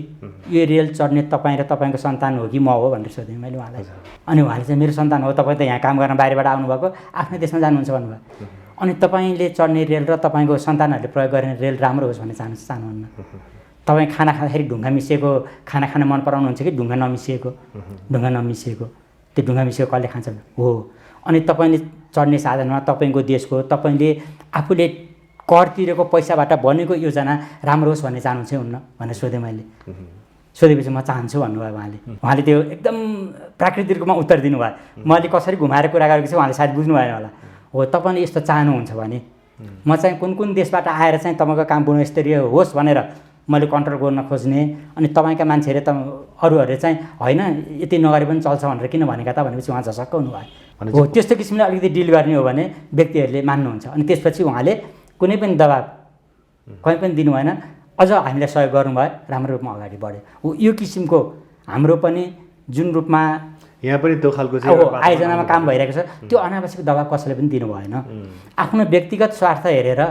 यो रेल चढ्ने तपाईँ र तपाईँको सन्तान हो कि म हो भनेर सोधेँ मैले उहाँलाई। अनि उहाँले चाहिँ मेरो सन्तान हो, तपाईँ त यहाँ काम गर्न बाहिरबाट आउनुभएको, आफ्नै देशमा जानुहुन्छ भन्नुभयो। अनि तपाईँले चढ्ने रेल र तपाईँको सन्तानहरूले प्रयोग गर्ने रेल राम्रो होस् भन्ने चाहनुहुन्न। तपाईँ खाना खाँदाखेरि ढुङ्गा मिसिएको खाना खान मन पराउनुहुन्छ कि ढुङ्गा नमिसिएको? ढुङ्गा नमिसिएको। त्यो ढुङ्गा मिसिएको कसले खान्छ हो। अनि तपाईँले चढ्ने साधनमा तपाईँको देशको तपाईँले आफूले कर तिरेको पैसाबाट बनेको योजना राम्रो होस् भन्ने चाहनुहुन्छ हुन्न भनेर सोधेँ मैले। सोधेपछि म चाहन्छु भन्नुभयो उहाँले त्यो एकदम प्राकृतिक रूपमा उत्तर दिनुभयो। मैले कसरी घुमाएर कुरा गरेको छु उहाँले सायद बुझ्नु भएन होला। हो, तपाईँले यस्तो चाहनुहुन्छ भने म चाहिँ कुन देशबाट आएर चाहिँ तपाईँको काम गुणस्तरीय होस् भनेर मैले कन्ट्रोल गर्न खोज्ने, अनि तपाईँका मान्छेहरूले त अरूहरूले चाहिँ होइन यति नगरे पनि चल्छ भनेर किन भनेका त भनेपछि उहाँ झसक्क हुनुभयो। हो, त्यस्तो किसिमले अलिकति डिल गर्ने हो भने व्यक्तिहरूले मान्नुहुन्छ। अनि त्यसपछि उहाँले कुनै पनि दबाब कहीँ पनि दिनु भएन, अझ हामीलाई सहयोग गर्नुभयो, राम्रो रूपमा अगाडि बढ्यो। हो, यो किसिमको हाम्रो पनि जुन रूपमा यहाँ पनि त्यो खालको आयोजनामा काम भइरहेको छ त्यो अनावश्यक दबाब कसैले पनि दिनु भएन। आफ्नो व्यक्तिगत स्वार्थ हेरेर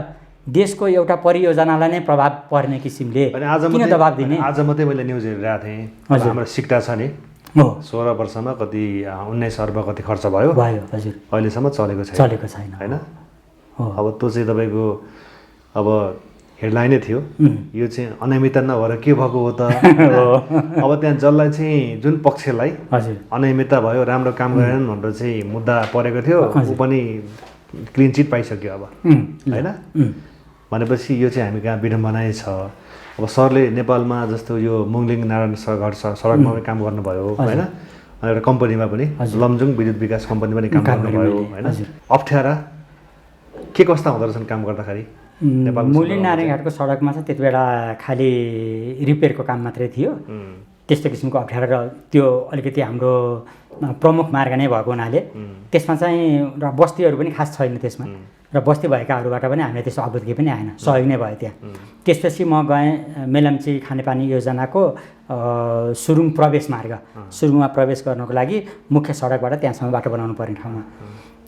देशको एउटा परियोजनालाई नै प्रभाव पर्ने किसिमले किन दबाब दिने? आज मात्रै मैले न्युज हेरिरहेको थिएँ। हाम्रो सिक्टा छ नि, 16 वर्षमा कति 19 अर्ब कति खर्च भयो। हजुर, अहिलेसम्म चलेको छैन होइन। अब त्यो चाहिँ तपाईँको अब हेडलाइनै थियो, यो चाहिँ अनियमितता नभएर के भएको हो त। अब त्यहाँ जसलाई चाहिँ जुन पक्षलाई अनियमितता भयो, राम्रो काम गरेन भनेर चाहिँ मुद्दा परेको थियो, ऊ पनि क्लिन चिट पाइसक्यो अब होइन। भनेपछि यो चाहिँ हामी कहाँ विडम्बनै छ। अब सरले नेपालमा जस्तो यो मुङलिङ नारायण सडक सडकमा पनि काम गर्नुभयो होइन, एउटा कम्पनीमा पनि लमजुङ विद्युत विकास कम्पनी पनि काम गर्नुभयो होइन। अप्ठ्यारा के कस्ता हुँदो रहेछन् काम गर्दाखेरि? मुङलिङ नारायणघाटको सडकमा चाहिँ त्यति बेला खालि रिपेयरको काम मात्रै थियो। त्यस्तो किसिमको अप्ठ्यारो र त्यो अलिकति हाम्रो प्रमुख मार्ग नै भएको हुनाले त्यसमा चाहिँ र बस्तीहरू पनि खास छैन त्यसमा, र बस्ती भएकाहरूबाट पनि हामीलाई त्यस्तो अवरोध केही पनि आएन, सहयोग नै भयो त्यहाँ। त्यसपछि म गएँ मेलम्ची खानेपानी योजनाको सुरुङ प्रवेश मार्ग, सुरुङमा प्रवेश गर्नको लागि मुख्य सडकबाट त्यहाँसम्म बाटो बनाउनु पर्ने ठाउँमा।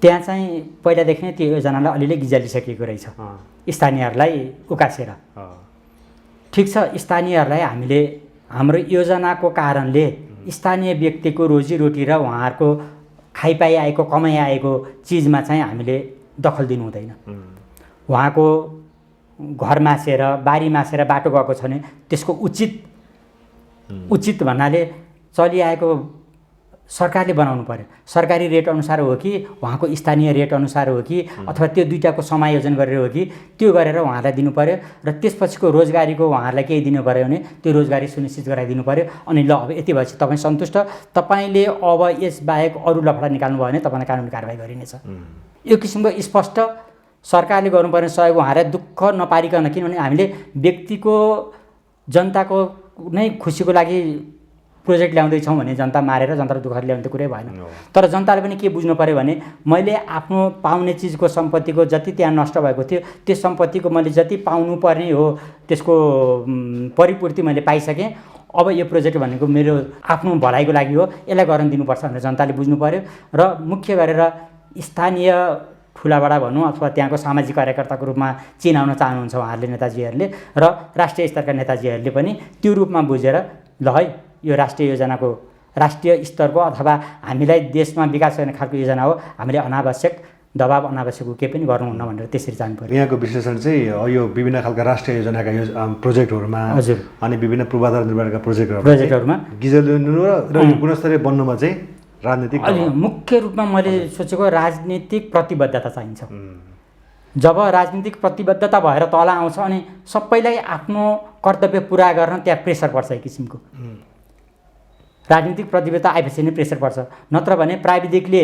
त्यहाँ चाहिँ पहिलादेखि नै त्यो योजनालाई अलिअलि गिजालिसकेको रहेछ स्थानीयहरूलाई उकासेर। ठिक छ, स्थानीयहरूलाई हामीले हाम्रो योजनाको कारणले स्थानीय व्यक्तिको रोजीरोटी र उहाँहरूको खाइपाइ आएको कमाइ आएको चिजमा चाहिँ हामीले दखल दिनु हुँदैन। उहाँको घर मासेर बारी मासेर बाटो गएको छ भने त्यसको उचित भन्नाले चलिआएको सरकारले बनाउनु पर्यो। सरकारी रेट अनुसार हो कि उहाँको स्थानीय रेट अनुसार हो कि अथवा त्यो दुईटाको समायोजन गरेर हो कि त्यो गरेर उहाँलाई दिनु पर्यो। र त्यसपछिको रोजगारीको उहाँहरूलाई केही दिनु पर्यो भने त्यो रोजगारी सुनिश्चित गराइदिनु पर्यो। अनि ल अब यति भएपछि तपाईँ सन्तुष्ट, तपाईँले अब यसबाहेक अरू लफडा निकाल्नु भयो भने तपाईँलाई कानुनी कारबाही गरिनेछ। यो किसिमको स्पष्ट सरकारले गर्नुपर्ने सहयोग उहाँलाई दुःख नपारिकन, किनभने हामीले व्यक्तिको जनताको नै खुसीको लागि प्रोजेक्ट ल्याउँदैछौँ भने जनता मारेर जनतालाई दुःख ल्याउने त कुरै भएन। तर जनताले पनि के बुझ्नु पऱ्यो भने मैले आफ्नो पाउने चिजको सम्पत्तिको जति त्यहाँ नष्ट भएको थियो त्यो सम्पत्तिको मैले जति पाउनु पर्ने हो त्यसको परिपूर्ति मैले पाइसकेँ। अब यो प्रोजेक्ट भनेको मेरो आफ्नो भलाइको लागि हो, यसलाई गर्न दिनुपर्छ भनेर जनताले बुझ्नु पऱ्यो। र मुख्य गरेर स्थानीय ठुलाबडा भनौँ अथवा त्यहाँको सामाजिक कार्यकर्ताको रूपमा चिनाउन चाहनुहुन्छ उहाँहरूले, नेताजीहरूले, र राष्ट्रिय स्तरका नेताजीहरूले पनि त्यो रूपमा बुझेर ल है यो राष्ट्रिय योजनाको राष्ट्रिय स्तरको अथवा हामीलाई देशमा विकास गर्ने खालको योजना हो, हामीले अनावश्यक दबाब अनावश्यक केही पनि गर्नुहुन्न भनेर त्यसरी जानु पर्यो। यहाँको विश्लेषण चाहिँ यो विभिन्न खालका राष्ट्रिय योजनाका प्रोजेक्टहरूमा हजुर अनि विभिन्न पूर्वाधार निर्माणका प्रोजेक्टहरूमा गिजलिनु र गुणस्तरीय बन्नुमा चाहिँ राजनीतिक मुख्य रूपमा मैले सोचेको राजनीतिक प्रतिबद्धता चाहिन्छ। जब राजनीतिक प्रतिबद्धता भएर तल आउँछ अनि सबैलाई आफ्नो कर्तव्य पुरा गर्न त्यहाँ प्रेसर पर्छ, एक किसिमको राजनीतिक प्रतिबद्धता आएपछि नै प्रेसर पर्छ। नत्र भने प्राविधिकले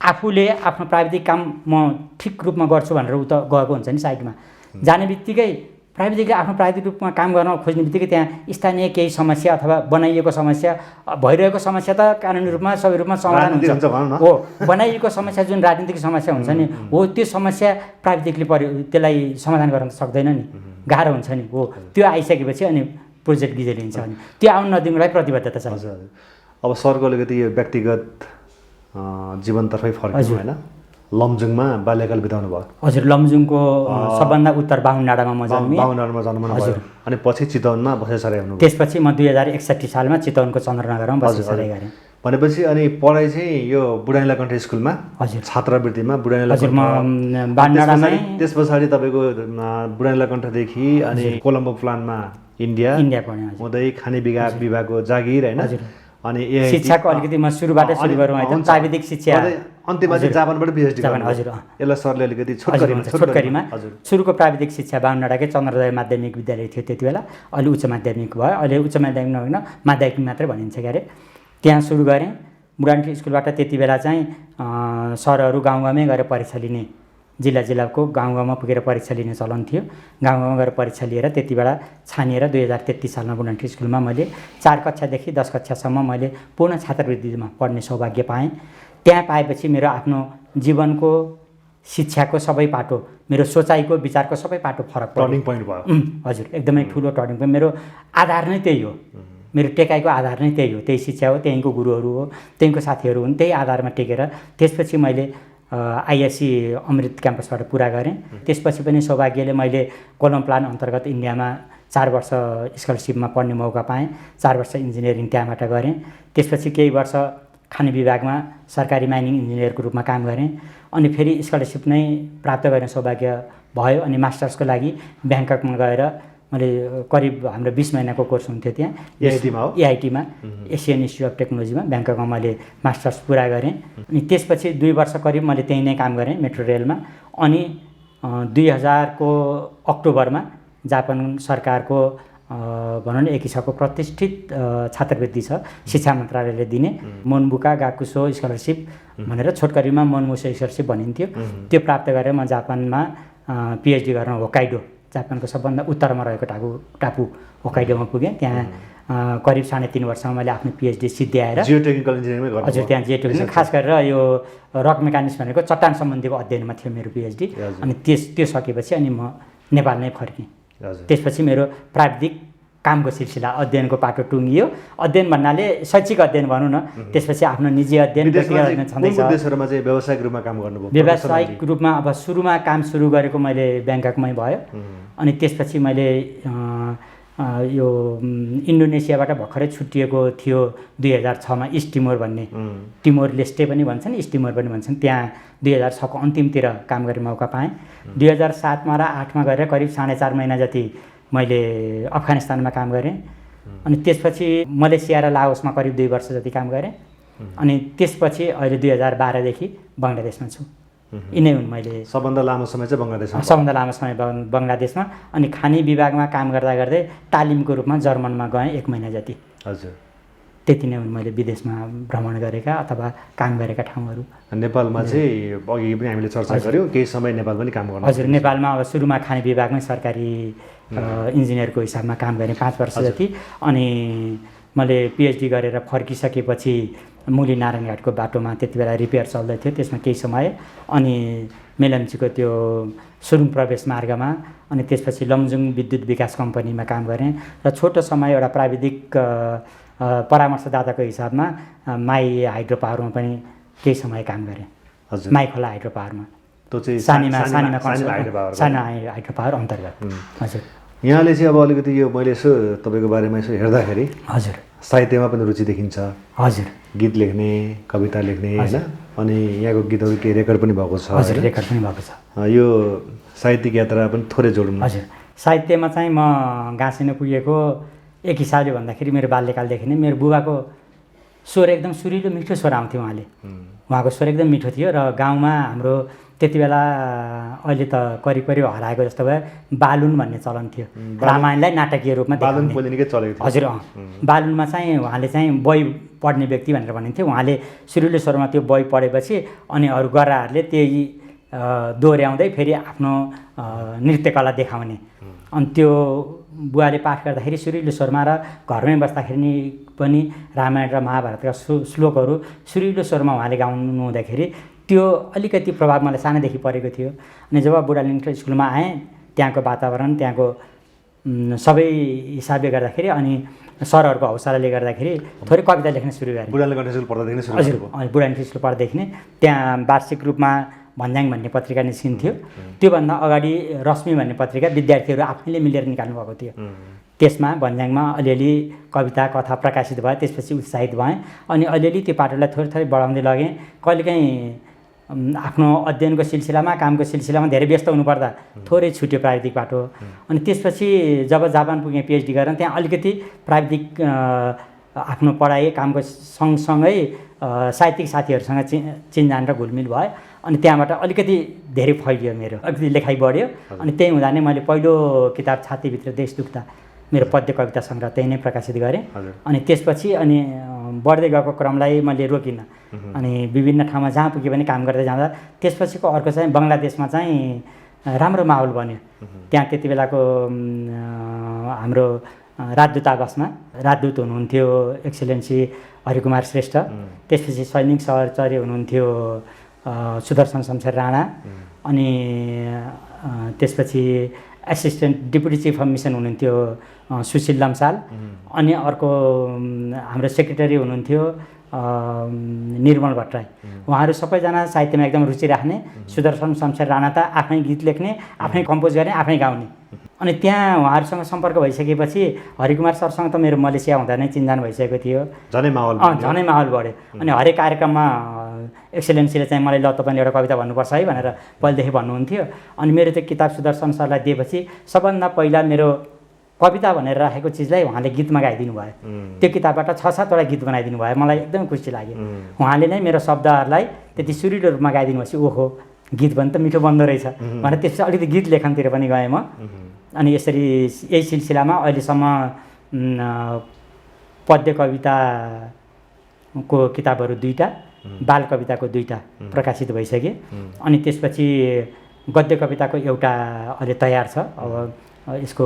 आफूले आफ्नो प्राविधिक काम म ठिक रूपमा गर्छु भनेर उता गएको हुन्छ नि साइडमा, जाने बित्तिकै प्राविधिकले आफ्नो प्राविधिक रूपमा काम गर्न खोज्ने बित्तिकै त्यहाँ स्थानीय केही समस्या अथवा बनाइएको समस्या भइरहेको समस्या त कानुनी रूपमा सबै रूपमा समाधान हुन्छ हो बनाइएको समस्या जुन राजनीतिक समस्या हुन्छ नि हो त्यो समस्या प्राविधिकले त्यसलाई समाधान गर्न सक्दैन नि गाह्रो हुन्छ नि हो त्यो आइसकेपछि अनि प्रोजेक्ट गिजे लिन्छ अनि त्यो आउन नदिनुलाई प्रतिबद्धता छ अब सरको अलिकति यो व्यक्तिगत जीवनतर्फै फर्किनु होइन लमजुङमा बाल्यकाल बिताउनु भयो हजुर लमजुङको सबभन्दा उत्तर बाहुन डाँडामा म जन्मेँ बाहुनडाँडामा जन्मनु भयो अनि पछि चितवनमा बसेसराई आउनु त्यसपछि म 2061 सालमा चितवनको चन्द्रनगरमा बसेसराई गरेँ भनेपछि अनि पढाइ चाहिँ यो बुढानीला कण्ठ स्कुलमा हजुर छात्रवृत्तिमा बुढानीला हजुर म बाहुनडाँडामै त्यस पछाडि तपाईँको बुढानीला कण्ठदेखि अनि कोलम्बो प्लानमा इन्डिया पढेँ हुँदै खाने विभागको जागिर होइन अनि शिक्षाको अलिकति म सुरुबाटै सुरु गरौँ है प्राविधिक शिक्षा अन्त्यमा चाहिँ जापानबाट पिएचडी हजुर यसलाई सरले अलिकति छोटकरीमा सुरुको प्राविधिक शिक्षा बाहुनडाँडाकै चन्द्रोदय माध्यमिक विद्यालय थियो त्यति बेला अहिले उच्च माध्यमिक भयो अहिले उच्च माध्यमिक नभइन माध्यमिक मात्रै भनिन्छ क्यारे त्यहाँ सुरु गरेँ बुढानी स्कुलबाट त्यति बेला चाहिँ सरहरू गाउँ गाउँमै गएर परीक्षा लिने जिल्लाको गाउँ गाउँमा पुगेर परीक्षा लिने चलन थियो गाउँ गाउँमा गएर परीक्षा लिएर त्यति बेला छानिएर 2033 सालमा बुढानी स्कुलमा मैले 4 कक्षादेखि 10 कक्षासम्म मैले पूर्ण छात्रवृत्तिमा पढ्ने सौभाग्य पाएँ त्यहाँ पाएपछि मेरो आफ्नो जीवनको शिक्षाको सबै पाटो मेरो सोचाइको विचारको सबै पाटो फरक टर्निङ पोइन्ट भयो हजुर एकदमै ठुलो टर्निङ पोइन्ट मेरो आधार नै त्यही हो मेरो टेकाइको आधार नै त्यही हो त्यही शिक्षा हो त्यहीँको गुरुहरू हो त्यहीँको साथीहरू हुन् त्यही आधारमा टेकेर त्यसपछि मैले आइएससी अमृत क्याम्पसबाट पुरा गरेँ त्यसपछि पनि सौभाग्यले मैले कोलम प्लान अन्तर्गत इन्डियामा 4 वर्ष स्कलरसिपमा पढ्ने मौका पाएँ 4 वर्ष इन्जिनियरिङ त्यहाँबाट गरेँ त्यसपछि केही वर्ष खाने विभागमा सरकारी माइनिङ इन्जिनियरको रूपमा काम गरेँ अनि फेरि स्कलरसिप नै प्राप्त गर्ने सौभाग्य भयो अनि मास्टर्सको लागि ब्याङ्ककमा गएर मैले करिब हाम्रो 20 महिनाको कोर्स हुन्थ्यो त्यहाँ एआइटीमा एसियन इन्स्टिच्युट अफ टेक्नोलोजीमा ब्याङ्ककमा मैले मास्टर्स पुरा गरेँ अनि त्यसपछि 2 वर्ष करिब मैले त्यहीँ नै काम गरेँ मेट्रो रेलमा अनि 2000 को अक्टोबरमा जापान सरकारको भनौँ न एक हिसाबको प्रतिष्ठित छात्रवृत्ति छ शिक्षा मन्त्रालयले दिने मोनबुका गाकुसो स्कलरसिप भनेर छोटकरीमा मोनमुसो स्कलरसिप भनिन्थ्यो त्यो प्राप्त गरेर म जापानमा पिएचडी गर्न होक्काइडो जापानको सबभन्दा उत्तरमा रहेको टापु होक्काइडोमा पुगेँ त्यहाँ करिब 3.5 वर्षमा मैले आफ्नो पिएचडी सिद्ध्याएर जियोटेक्निकल इन्जिनियरिङमै गर्नु हजुर त्यहाँ जियोटेक्निकल खास गरेर यो रक मेकानिक्स भनेको चट्टान सम्बन्धीको अध्ययनमा थियो मेरो पिएचडी अनि त्यो सकेपछि अनि म नेपाल नै फर्केँ त्यसपछि मेरो प्राविधिक कामको सिलसिला अध्ययनको पाटो टुङ्गियो अध्ययन भन्नाले शैक्षिक अध्ययन भनौँ न त्यसपछि आफ्नो निजी अध्ययन छँदैछ देशहरुमा चाहिँ व्यावसायिक रूपमा काम गर्नुभयो व्यावसायिक रूपमा अब सुरुमा काम सुरु गरेको मैले ब्याङ्ककमै भयो अनि त्यसपछि मैले यो इन्डोनेसियाबाट भर्खरै छुट्टिएको थियो 2006 मा इस्ट टिमोर भन्ने टिमोर लेस्टे पनि भन्छन् इस्ट टिमोर पनि भन्छन् त्यहाँ 2006 को अन्तिमतिर काम गर्ने मौका पाएँ 2007 मा र 8 मा गएर करिब 4.5 महिना जति मैले अफगानिस्तानमा काम गरेँ अनि त्यसपछि मलेसिया र लाओसमा करिब 2 वर्ष जति काम गरेँ अनि त्यसपछि अहिले 2012 देखि बङ्गलादेशमा छु यिनै हुन् मैले सबभन्दा लामो समय चाहिँ बङ्गलादेशमा सबभन्दा लामो समय बङ्गलादेशमा अनि खाने विभागमा काम गर्दा गर्दै तालिमको रूपमा जर्मनमा गएँ 1 महिना जति हजुर त्यति नै हुन् मैले विदेशमा भ्रमण गरेका अथवा काम गरेका ठाउँहरू नेपालमा चाहिँ अघि पनि हामीले चर्चा गर्यौँ केही समय नेपाल पनि काम गर्नु हजुर नेपालमा अब सुरुमा खाने विभागमै सरकारी इन्जिनियरको हिसाबमा काम गरेँ 5 वर्ष जति अनि मैले पिएचडी गरेर फर्किसकेपछि मुली नारायणघाटको बाटोमा त्यति बेला रिपेयर चल्दै थियो त्यसमा केही समय अनि मेलम्चीको त्यो सुरुङ प्रवेश मार्गमा अनि त्यसपछि लमजुङ विद्युत विकास कम्पनीमा काम गरेँ र छोटो समय एउटा प्राविधिक परामर्शदाताको हिसाबमा माई हाइड्रो पावरमा पनि केही समय काम गरेँ माई खोला हाइड्रो पावरमा सानो हाइड्रो पावर अन्तर्गत हजुर यहाँले चाहिँ अब अलिकति यो मैले यसो तपाईँको बारेमा यसो हेर्दाखेरि हजुर साहित्यमा पनि रुचि देखिन्छ हजुर गीत लेख्ने कविता लेख्ने होइन अनि यहाँको गीतहरू केही रेकर्ड पनि भएको छ हजुर रेकर्ड पनि भएको छ यो साहित्यिक यात्रा पनि थोरै जोडौँ हजुर साहित्यमा चाहिँ म गाँसिन पुगेको एक हिसाबले भन्दाखेरि मेरो बाल्यकालदेखि नै मेरो बुबाको स्वर एकदम सुरिलो मिठो स्वर आउँथ्यो उहाँको स्वर एकदम मिठो थियो र गाउँमा हाम्रो त्यति बेला अहिले त करिब हराएको जस्तो भयो बालुन भन्ने चलन थियो रामायणलाई नाटकीय रूपमा हजुर बालुनमा चाहिँ उहाँले चाहिँ बही पढ्ने व्यक्ति भनेर भनिन्थ्यो उहाँले सुरिलो स्वरमा त्यो बही पढेपछि अनि अरू गराहरूले त्यही दोहोऱ्याउँदै फेरि आफ्नो नृत्यकला देखाउने। अनि त्यो बुवाले पाठ गर्दाखेरि सुरिलो स्वरमा र घरमै बस्दाखेरि पनि रामायण र महाभारतका श्लोकहरू सुरिलो स्वरमा उहाँले गाउनु हुँदाखेरि त्यो अलिकति प्रभाव मलाई सानैदेखि परेको थियो। अनि जब बुढालिङ्ग स्कुलमा आएँ त्यहाँको वातावरण त्यहाँको सबै हिसाबले गर्दाखेरि अनि सरहरूको हौसलाले गर्दाखेरि थोरै कविता लेख्न सुरु गरेँ। बुढालिङ्ग स्कुल पढ्दादेखि नै सुरु हजुर बुढालिङ्ग स्कुल पढ्दादेखि नै त्यहाँ वार्षिक रूपमा भन्ज्याङ भन्ने पत्रिका निस्किन्थ्यो। त्योभन्दा अगाडि रश्मि भन्ने पत्रिका विद्यार्थीहरू आफैले मिलेर निकाल्नु भएको थियो। त्यसमा भन्ज्याङमा अलिअलि कविता कथा प्रकाशित भयो। त्यसपछि उत्साहित भएँ अनि अलिअलि त्यो पाटोलाई थोरै थोरै बढाउँदै लगेँ। कहिलेकाहीँ आफ्नो अध्ययनको सिलसिलामा कामको सिलसिलामा धेरै व्यस्त हुनुपर्दा थोरै छुट्यो प्राविधिक बाटो। अनि त्यसपछि जब जापान पुगेँ पिएचडी गरेर त्यहाँ अलिकति प्राविधिक आफ्नो पढाइ कामको सँगसँगै साहित्यिक साथीहरूसँग चिनजान र घुलमिल भयो। अनि त्यहाँबाट अलिकति धेरै फैलियो मेरो अलिकति लेखाइ बढ्यो। अनि त्यही हुँदा नै मैले पहिलो किताब छातीभित्र देश दुख्दा मेरो पद्य कविता सङ्ग्रह त्यही नै प्रकाशित गरेँ। अनि त्यसपछि अनि बढ्दै गएको क्रमलाई मैले रोकिनँ। अनि विभिन्न ठाउँमा जहाँ पुगे पनि काम गर्दै जाँदा त्यसपछिको अर्को चाहिँ बङ्गलादेशमा चाहिँ राम्रो माहौल बन्यो। त्यहाँ त्यति बेलाको हाम्रो राजदूतावासमा राजदूत हुनुहुन्थ्यो एक्सेलेन्सी हरिकुमार श्रेष्ठ। त्यसपछि सैनिक सहचर्य हुनुहुन्थ्यो सुदर्शन शमशेर राणा। अनि त्यसपछि assistant deputy chief of mission हुनुहुन्थ्यो सुशील लम्साल। अनि अर्को हाम्रो सेक्रेटरी हुनुहुन्थ्यो निर्मल भट्टराई। उहाँहरू सबैजना साहित्यमा एकदम रुचि राख्ने। सुदर्शन शमशेर राणा त आफै गीत लेख्ने आफै कम्पोज गर्ने आफै गाउने। अनि त्यहाँ उहाँहरूसँग सम्पर्क भइसकेपछि हरिकुमार सरसँग त मेरो मलेसिया हुँदा नै चिन्जान भइसकेको थियो। झनै माहौल बढ्यो। अनि हरेक कार्यक्रममा एक्सेलेन्सीले चाहिँ मलाई ल तपाईँले एउटा कविता भन्नुपर्छ है भनेर पहिलेदेखि भन्नुहुन्थ्यो। अनि मेरो त्यो किताब सुदर्शन सरलाई दिएपछि सबभन्दा पहिला मेरो कविता भनेर राखेको चिजलाई उहाँले गीतमा गाइदिनु भयो। त्यो किताबबाट 6-7वटा गीत बनाइदिनु भयो। मलाई एकदमै खुसी लाग्यो। उहाँले नै मेरो शब्दहरूलाई त्यति सुरिलो रूपमा गाइदिनु भएपछि ओहो गीत पनि त मिठो बन्दो रहेछ भनेर त्यसपछि अलिकति गीत लेखनतिर पनि गएँ म। अनि यसरी यही सिलसिलामा अहिलेसम्म पद्य कविताको किताबहरू 2टा बाल कविताको 2टा प्रकाशित भइसके। अनि त्यसपछि गद्य कविताको एउटा अहिले तयार छ। अब यसको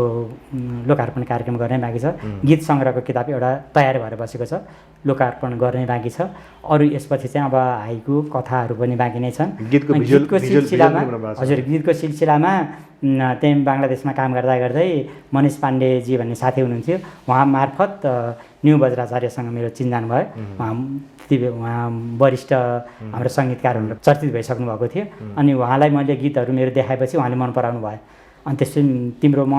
लोकार्पण कार्यक्रम गर्ने बाँकी छ। गीत सङ्ग्रहको किताब एउटा तयार भएर बसेको छ लोकार्पण गर्ने बाँकी छ। अरू यसपछि चाहिँ अब हाइकु कथाहरू पनि बाँकी नै छन्। गीतको सिलसिलामा हजुर गीतको सिलसिलामा त्यही बङ्गलादेशमा काम गर्दा गर्दै मनिष पाण्डेजी भन्ने साथी हुनुहुन्थ्यो। उहाँ मार्फत न्यू बज्राचार्यसँग मेरो चिन्जान भयो। उहाँ वरिष्ठ हाम्रो सङ्गीतकार हुनु चर्चित भइसक्नु भएको थियो। अनि उहाँलाई मैले गीतहरू मेरो देखाएपछि उहाँले मन पराउनु भयो। अनि त्यसपछि तिम्रो म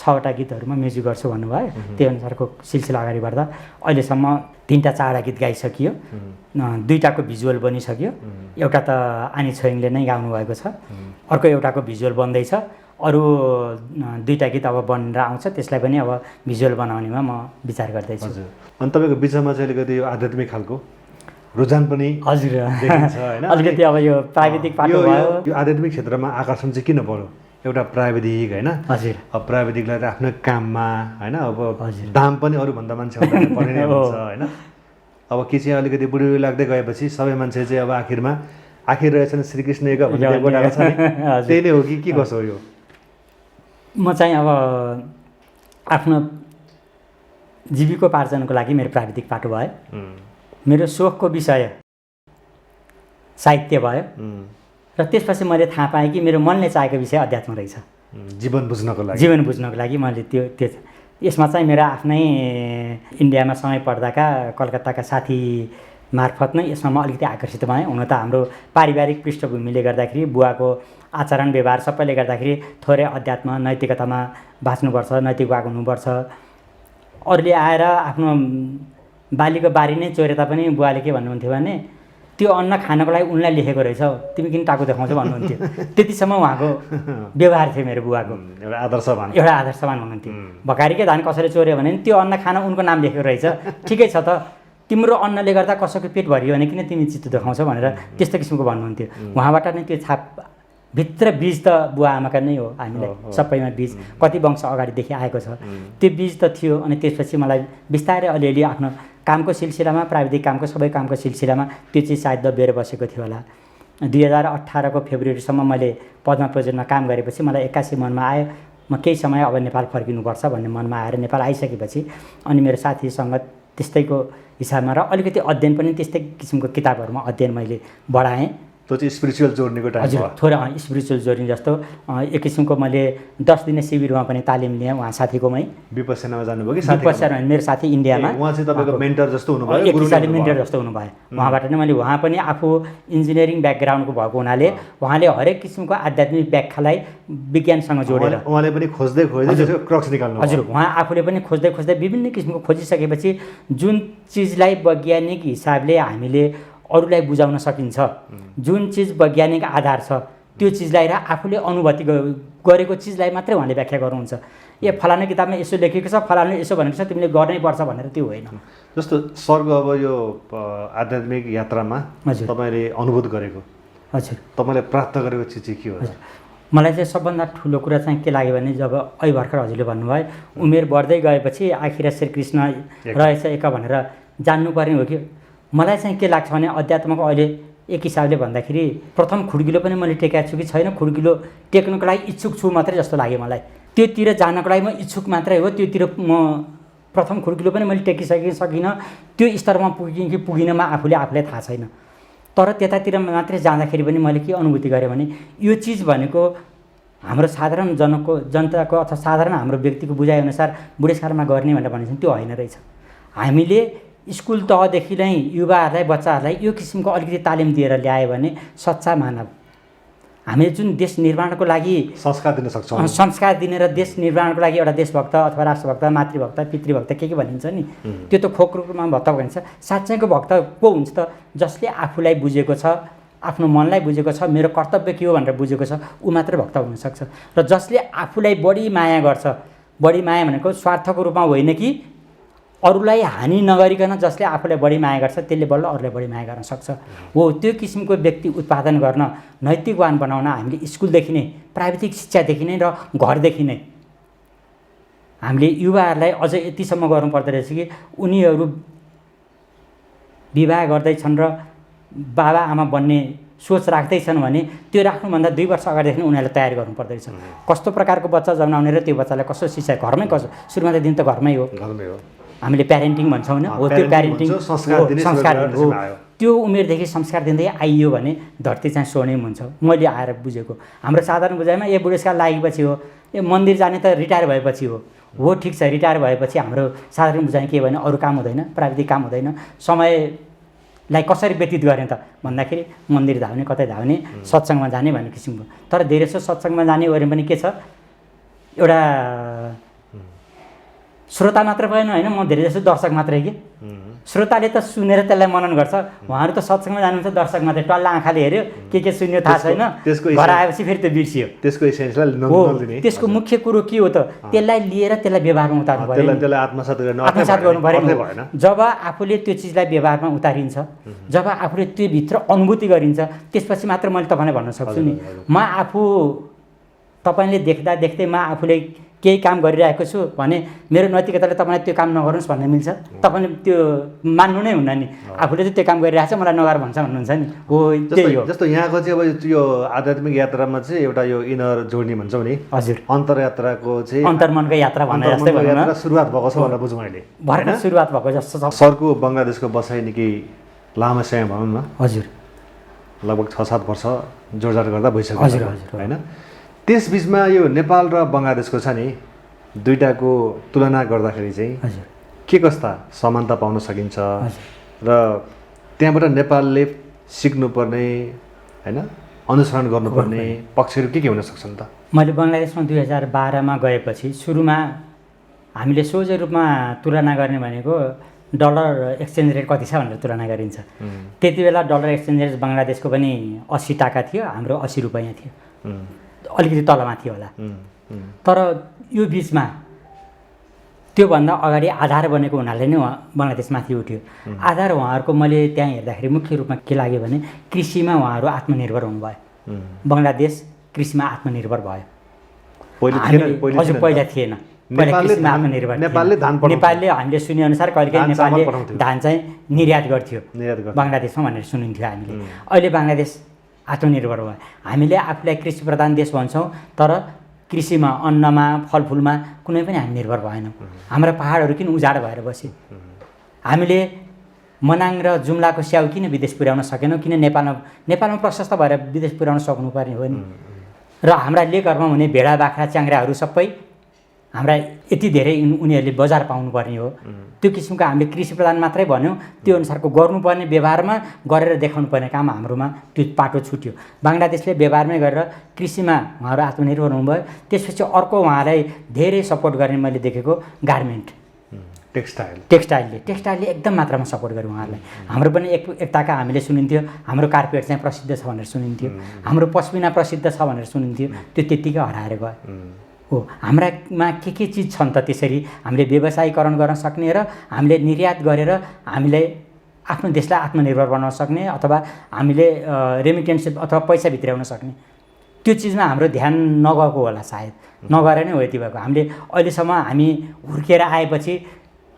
6वटा गीतहरूमा म्युजिक गर्छु भन्नुभयो। त्यही अनुसारको सिलसिला अगाडि बढ्दा अहिलेसम्म 3-4वटा गीत गाइसकियो। 2टाको भिजुअल बनिसक्यो। एउटा त आनी छोइङले नै गाउनु भएको छ। अर्को एउटाको भिजुअल बन्दैछ। अरू 2टा गीत अब बनेर आउँछ। त्यसलाई पनि अब भिजुअल बनाउनेमा म विचार गर्दैछु। अनि तपाईँको बिचमा चाहिँ अलिकति यो आध्यात्मिक खालको रुझान पनि हजुर देखिन्छ हैन? अलिकति अब यो प्राविधिक पाटो भयो। यो आध्यात्मिक क्षेत्रमा आकर्षण चाहिँ किन पर्यो? एउटा प्राविधिक हैन? हजुर अब प्राविधिकलाई त आफ्नो काममा हैन अब दाम पनि अरूभन्दा मान्छेभन्दा पर्ने नै हुन्छ हैन? अब के चाहिँ अलिकति बुढी लाग्दै गएपछि सबै मान्छे चाहिँ अब आखिर रहेछन् श्रीकृष्ण एक भन्ने बोलाएको छ नि, त्यही नै हो कि के कसो हो यो? म चाहिँ अब आफ्नो जीविकोपार्जनको लागि मेरो प्राविधिक पाटो भयो। मेरो सोखको विषय साहित्य भयो। र त्यसपछि मैले थाहा पाएँ कि मेरो मनले चाहेको विषय अध्यात्म रहेछ। जीवन बुझ्नको लागि मैले त्यो यसमा चाहिँ मेरो आफ्नै इन्डियामा समय पढ्दाका कलकत्ताका साथी मार्फत नै यसमा म अलिकति आकर्षित भएँ। हुन त हाम्रो पारिवारिक पृष्ठभूमिले गर्दाखेरि बुवाको आचरण व्यवहार सबैले गर्दाखेरि थोरै अध्यात्म नैतिकतामा बाँच्नुपर्छ, नैतिक वाग हुनुपर्छ। अरूले आएर आफ्नो बालीको बारी नै चोरे तापनि बुवाले के भन्नुहुन्थ्यो भने त्यो अन्न खानको लागि उनलाई लेखेको रहेछ तिमी किन टाकु देखाउँछौ भन्नुहुन्थ्यो। त्यतिसम्म उहाँको व्यवहार थियो मेरो बुवाको। एउटा आदर्शवान हुनुहुन्थ्यो। भकारीकै धान कसैले चोर्यो भने त्यो अन्न खान उनको नाम लेखेको रहेछ। ठिकै छ त तिम्रो अन्नले गर्दा कसैको पेट भरियो भने किन तिमी चित्त देखाउँछौ भनेर त्यस्तो किसिमको भन्नुहुन्थ्यो। उहाँबाट नै त्यो छाप भित्र बीज त बुवा आमाका नै हो। हामीलाई सबैमा बीज कति वंश अगाडिदेखि आएको छ त्यो बीज त थियो। अनि त्यसपछि मलाई बिस्तारै अलिअलि आफ्नो कामको सिलसिलामा प्राविधिक कामको सबै कामको सिलसिलामा त्यो चिज सायद दबिएर बसेको थियो होला। 2018 को फेब्रुअरीसम्म मैले पद्मा प्रोजेक्टमा काम गरेपछि मलाई 81 मनमा आयो म केही समय अब नेपाल फर्किनुपर्छ भन्ने मनमा आएर नेपाल आइसकेपछि अनि मेरो साथीसँग त्यस्तैको हिसाबमा र अलिकति अध्ययन पनि त्यस्तै किसिमको किताबहरूमा अध्ययन मैले बढाएँ। त्यो चाहिँ स्पिरिचुअल जोड्नेको टाइम हजुर, थोरै स्पिरिचुअल जोर्नी जस्तो एक किसिमको मैले 10 दिने शिविरमा पनि तालिम लिएँ उहाँ साथीकोमै। विपස්සनामा जानुभयो कि साथी? विपස්සना मेरो साथी इन्डियामा, उहाँ चाहिँ तपाईँको मेन्टर जस्तो हुनुभयो, एक हिसाबले मेन्टर जस्तो हुनुभयो। उहाँबाट नै मैले, उहाँ पनि आफू इन्जिनियरिङ ब्याकग्राउन्डको भएको हुनाले उहाँले हरेक किसिमको आध्यात्मिक व्याख्यालाई विज्ञानसँग जोडेर उहाँले पनि खोज्दै त्यसको क्रक्स निकाल्नु। हजुर, उहाँ आफूले पनि खोज्दै विभिन्न किसिमको खोजिसकेपछि जुन चिजलाई वैज्ञानिक हिसाबले हामीले अरूलाई बुझाउन सकिन्छ, जुन चिज वैज्ञानिक आधार छ त्यो चिजलाई र आफूले अनुभूति गरेको चिजलाई मात्रै उहाँले व्याख्या गर्नुहुन्छ। ए फलानु किताबमा यसो लेखेको छ, फलानु यसो भनेको छ, तिमीले गर्नै पर्छ भनेर त्यो होइन। जस्तो सरको अब यो आध्यात्मिक यात्रामा तपाईँले अनुभूत गरेको, हजुर, तपाईँले प्राप्त गरेको चिज चाहिँ के हो? मलाई चाहिँ सबभन्दा ठुलो कुरा चाहिँ के लाग्यो भने जब अहिले भर्खर हजुरले भन्नुभयो उमेर बढ्दै गएपछि आखिर श्रीकृष्ण रहेछ एक भनेर जान्नुपर्ने हो कि। मलाई चाहिँ के लाग्छ भने अध्यात्मको अहिले एक हिसाबले भन्दाखेरि प्रथम खुड्किलो पनि मैले टेकेको छु कि छैन, खुड्किलो टेक्नको लागि इच्छुक छु मात्रै जस्तो लाग्यो मलाई। त्योतिर जानको लागि म इच्छुक मात्रै हो, त्योतिर म प्रथम खुड्किलो पनि मैले सकिनँ। त्यो स्तरमा पुगेँ कि पुगिनँ आफूलाई थाहा छैन। तर त्यतातिर मात्रै जाँदाखेरि पनि मैले के अनुभूति गरेँ भने यो चिज भनेको हाम्रो साधारण जनताको अथवा साधारण हाम्रो व्यक्तिको बुझाइअनुसार बुढेसकालमा गर्ने भनेर भनेको त्यो होइन रहेछ। हामीले स्कुल तहदेखि नै युवाहरूलाई, बच्चाहरूलाई यो किसिमको अलिकति तालिम दिएर ल्यायो भने सच्चा मानव, हामीले जुन देश निर्माणको लागि संस्कार दिन सक्छौँ, संस्कार दिने र देश निर्माणको लागि एउटा देशभक्त अथवा राष्ट्रभक्त, मातृभक्त, पितृभक्त के भनिन्छ नि, त्यो त खोक्रोमा भक्त भनिन्छ। साँच्चैको भक्त को हुन्छ त? जसले आफूलाई बुझेको छ, आफ्नो मनलाई बुझेको छ, मेरो कर्तव्य के हो भनेर बुझेको छ, ऊ मात्र भक्त हुनसक्छ। र जसले आफूलाई बढी माया गर्छ, बढी माया भनेको स्वार्थको रूपमा होइन कि अरूलाई हानि नगरिकन जसले आफूलाई बढी माया गर्छ त्यसले बल्ल अरूलाई बढी माया गर्न सक्छ। हो त्यो किसिमको व्यक्ति उत्पादन गर्न, नैतिकवान बनाउन हामीले स्कुलदेखि नै, प्राविधिक शिक्षादेखि नै र घरदेखि नै हामीले युवाहरूलाई अझ यतिसम्म गर्नुपर्दो रहेछ कि उनीहरू विवाह गर्दैछन् र बाबा आमा बन्ने सोच राख्दैछन् भने त्यो राख्नुभन्दा 2 वर्ष अगाडिदेखि उनीहरूलाई तयारी गर्नुपर्दो रहेछ। कस्तो प्रकारको बच्चा जन्माउने र त्यो बच्चालाई कस्तो शिक्षा, घरमै कसो सुरुमा त दिन त घरमै हो, हामीले प्यारेन्टिङ भन्छौँ होइन, हो त्यो प्यारेन्टिङ संस्कार हो। त्यो उमेरदेखि संस्कार दिँदै आइयो भने धरती चाहिँ स्वर्णिम हुन्छ। मैले आएर बुझेको हाम्रो साधारण बुझाइमा ए बुढेसकाल लागेपछि हो, ए मन्दिर जाने त रिटायर भएपछि हो ठिक छ, रिटायर भएपछि हाम्रो साधारण बुझाइ के भने अरू काम हुँदैन, प्राविधिक काम हुँदैन, समयलाई कसरी व्यतीत गर्ने त भन्दाखेरि मन्दिर धाउने, कतै धाउने, सत्सङ्गमा जाने भन्ने किसिमको। तर धेरै जसो सत्सङ्गमा जाने ओरे पनि के छ, एउटा श्रोता मात्र भएन होइन, म धेरै जस्तो दर्शक मात्रै कि। श्रोताले त सुनेर त्यसलाई मनन गर्छ, उहाँहरू त सत्सङ्गमा जानुहुन्छ दर्शक मात्रै, टल्ला आँखाले हेऱ्यो के सुन्यो थाहा छैन, घर आएपछि फेरि त्यो बिर्सियो। त्यसको एसेन्सलाई हो, त्यसको मुख्य कुरो के हो त, त्यसलाई लिएर त्यसलाई व्यवहारमा उतार्नु पर्यो, त्यसलाई आत्मसात गर्नु पर्यो। जब आफूले त्यो चिजलाई व्यवहारमा उतारिन्छ, जब आफूले त्यो भित्र अनुभूति गरिन्छ, त्यसपछि मात्र मैले तपाईँलाई भन्न सक्छु नि। म आफू तपाईँले देख्दै म आफूले केही काम गरिरहेको छु भने मेरो नैतिकताले तपाईँलाई त्यो काम नगर्नुहोस् भन्न मिल्छ? तपाईँले त्यो मान्नु नै हुन्न नि। आफूले चाहिँ त्यो काम गरिरहेको छ मलाई नगर भन्छ भन्नुहुन्छ नि, हो त्यही हो। जस्तो यहाँको चाहिँ अब यो आध्यात्मिक यात्रामा चाहिँ एउटा यो इनर जोर्नी भन्छौँ नि, हजुर, अन्तरयात्राको चाहिँ अन्तर्मनको यात्रा भनेर जस्तै भनौँ, सुरुवात भएको छ भनेर बुझौँ अहिले। भर्खर सुरुवात भएको जस्तो छ। सरको बङ्गलादेशको बसाइ निकै लामो समय भनौँ न, हजुर, लगभग 6-7 वर्ष जोडजाड गर्दा भइसक्यो, हजुर होइन? त्यस बिचमा यो नेपाल र बङ्गलादेशको छ नि, दुईटाको तुलना गर्दाखेरि चाहिँ के कस्ता समानता पाउन सकिन्छ र त्यहाँबाट नेपालले सिक्नुपर्ने होइन, अनुसरण गर्नुपर्ने पक्षहरू के हुन सक्छन् त? मैले बङ्गलादेशमा 2012मा गएपछि सुरुमा हामीले सोझो रूपमा तुलना गर्ने भनेको डलर एक्सचेन्ज रेट कति छ भनेर तुलना गरिन्छ। त्यति बेला डलर एक्सचेन्ज रेट बङ्गलादेशको पनि 80 टाका थियो, हाम्रो 80 रुपैयाँ थियो, अलिकति तलमाथि होला। तर यो बिचमा त्योभन्दा अगाडि आधार बनेको हुनाले नै बङ्गलादेश माथि उठ्यो। आधार उहाँहरूको मैले त्यहाँ हेर्दाखेरि मुख्य रूपमा के लाग्यो भने कृषिमा उहाँहरू आत्मनिर्भर हुनुभयो। बङ्गलादेश कृषिमा आत्मनिर्भर भयो। हजुर, पहिला थिएन, पहिला कृषिमा आत्मनिर्भर। नेपालले हामीले सुनेअनुसार कहिलेकाहीँ नेपालले धान चाहिँ निर्यात गर्थ्यो बङ्गलादेशमा भनेर सुनिन्थ्यो हामीले। अहिले बङ्गलादेश आत्मनिर्भर भयो। हामीले आफूलाई कृषि प्रधान देश भन्छौँ, तर कृषिमा, अन्नमा, फलफुलमा कुनै पनि हामी निर्भर भएनौँ। हाम्रा पहाडहरू किन उजाड भएर बसे? हामीले मनाङ र जुम्लाको स्याउ किन विदेश पुर्याउन सकेनौँ? किन नेपालमा प्रशस्त भएर विदेश पुर्याउन सक्नुपर्ने हो नि? र हाम्रा लेकहरूमा हुने भेडा, बाख्रा, च्याङ्ग्राहरू सबै हाम्रा यति धेरै उनीहरूले बजार पाउनुपर्ने हो। त्यो किसिमको हामीले कृषि प्रधान मात्रै भन्यौँ, त्यो अनुसारको गर्नुपर्ने व्यवहारमा गरेर देखाउनु पर्ने काम हाम्रोमा त्यो पाटो छुट्यो। बङ्गलादेशले व्यवहारमै गरेर कृषिमा उहाँहरू आत्मनिर्भर हुनुभयो। त्यसपछि अर्को उहाँलाई धेरै सपोर्ट गर्ने मैले देखेको गार्मेन्ट, टेक्सटाइलले एकदम मात्रामा सपोर्ट गर्यो उहाँहरूलाई। हाम्रो पनि एकताका हामीले सुनिन्थ्यो, हाम्रो कार्पेट चाहिँ प्रसिद्ध छ भनेर सुनिन्थ्यो, हाम्रो पस्मिना प्रसिद्ध छ भनेर सुनिन्थ्यो। त्यो त्यत्तिकै हराएर गयो हो। हाम्रामा के चिज छन् त त्यसरी हामीले व्यवसायीकरण गर्न सक्ने र हामीले निर्यात गरेर हामीले आफ्नो देशलाई आत्मनिर्भर बनाउन सक्ने अथवा हामीले रेमिटेन्स अथवा पैसा भित्राउन सक्ने? त्यो चिजमा हाम्रो ध्यान नगएको होला, सायद नगएर नै हो यति भएको। हामीले अहिलेसम्म हामी हुर्केर आएपछि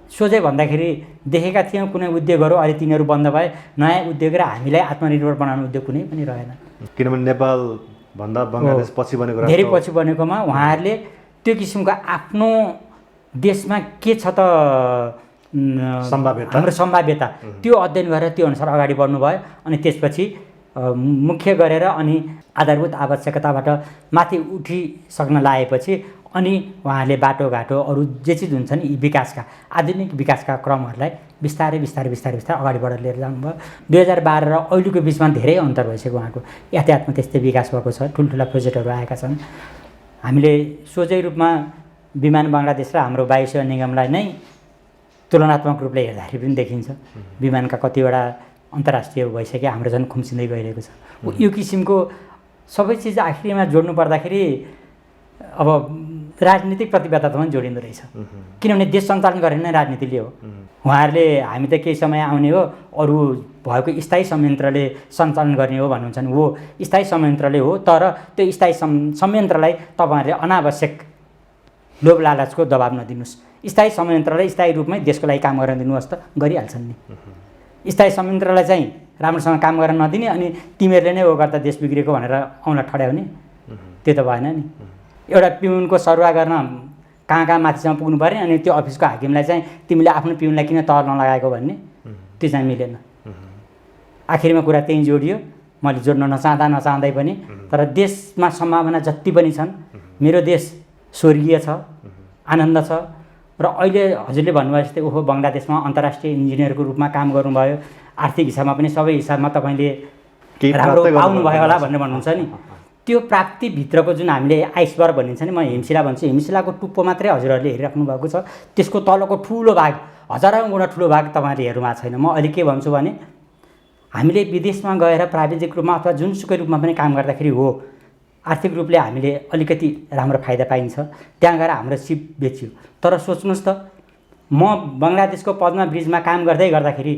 सोझै भन्दाखेरि देखेका थियौँ कुनै उद्योगहरू, अहिले तिनीहरू बन्द भए। नयाँ उद्योग र हामीलाई आत्मनिर्भर बनाउने उद्योग कुनै पनि रहेन। किनभने नेपाल भन्दा बङ्गलादेश पछि बनेको, धेरै पछि बनेकोमा उहाँहरूले त्यो किसिमको आफ्नो देशमा के छ त सम्भाव्यता, हाम्रो सम्भाव्यता, त्यो अध्ययन गरेर त्यो अनुसार अगाडि बढ्नुभयो। अनि त्यसपछि मुख्य गरेर अनि आधारभूत आवश्यकताबाट माथि उठिसक्न लागेपछि अनि उहाँले बाटोघाटो अरू जे चिज हुन्छ नि, यी विकासका आधुनिक विकासका क्रमहरूलाई बिस्तारै अगाडि बढेर लिएर जानुभयो। 2012 र अहिलेको बिचमा धेरै अन्तर भइसक्यो। उहाँको यातायातमा त्यस्तै विकास भएको छ, ठुल्ठुला प्रोजेक्टहरू आएका छन्। हामीले सोझै रूपमा विमान बङ्गलादेश र हाम्रो वायुसेवा निगमलाई नै तुलनात्मक रूपले हेर्दाखेरि पनि देखिन्छ विमानका कतिवटा अन्तर्राष्ट्रिय भइसक्यो, हाम्रो झन् खुम्चिँदै गइरहेको छ। यो किसिमको सबै चिज आखिरीमा जोड्नु पर्दाखेरि अब राजनीतिक प्रतिबद्धता पनि जोडिँदो रहेछ। किनभने देश सञ्चालन गर्ने नै राजनीतिले हो। उहाँहरूले हामी त केही समय आउने हो, अरू भएको स्थायी संयन्त्रले सञ्चालन गर्ने हो भन्नुहुन्छ नि, हो स्थायी संयन्त्रले हो, तर त्यो स्थायी संयन्त्रलाई तपाईँहरूले अनावश्यक लोभ लालचको दबाब नदिनुहोस्। स्थायी संयन्त्रलाई स्थायी रूपमै देशको लागि काम गर्न दिनुहोस् त, गरिहाल्छन् नि। स्थायी संयन्त्रलाई चाहिँ राम्रोसँग काम गर्न नदिने अनि तिमीहरूले नै हो गर्दा देश बिग्रेको भनेर औँला ठड्याउने, त्यो त भएन नि। एउटा पिउनको सरुवा गर्न कहाँ माथिसम्म पुग्नु पर्ने, अनि त्यो अफिसको हाकिमलाई चाहिँ तिमीले आफ्नो पिउनलाई किन तल नलगाएको भन्ने, त्यो चाहिँ मिलेन। आखिरमा कुरा त्यहीँ जोडियो, मैले जोड्न नचाहँदै पनि। तर देशमा सम्भावना जति पनि छन्, मेरो देश स्वर्गीय छ, आनन्द छ। र अहिले हजुरले भन्नुभयो जस्तै ओहो बङ्गलादेशमा अन्तर्राष्ट्रिय इन्जिनियरको रूपमा काम गर्नुभयो, आर्थिक हिसाबमा पनि सबै हिसाबमा तपाईँले राम्रो पाउनुभयो होला भनेर भन्नुहुन्छ नि। त्यो प्राप्तिभित्रको जुन हामीले आइसबर्ग भनिन्छ नि, म हिमशिला भन्छु, हिमशिलाको टुप्पो मात्रै हजुरहरूले हेरिराख्नु भएको छ। त्यसको तलको ठुलो भाग, हजारौँ गुणा ठुलो भाग तपाईँहरूले हेर्नु भएको छैन। म अहिले के भन्छु भने हामीले विदेशमा गएर प्राविधिक रूपमा अथवा जुनसुकै रूपमा पनि काम गर्दाखेरि हो, आर्थिक रूपले हामीले अलिकति राम्रो फाइदा पाइन्छ, त्यहाँ गएर हाम्रो सिप बेच्यो। तर सोच्नुहोस् त, म बङ्गलादेशको पद्मा ब्रिजमा काम गर्दाखेरि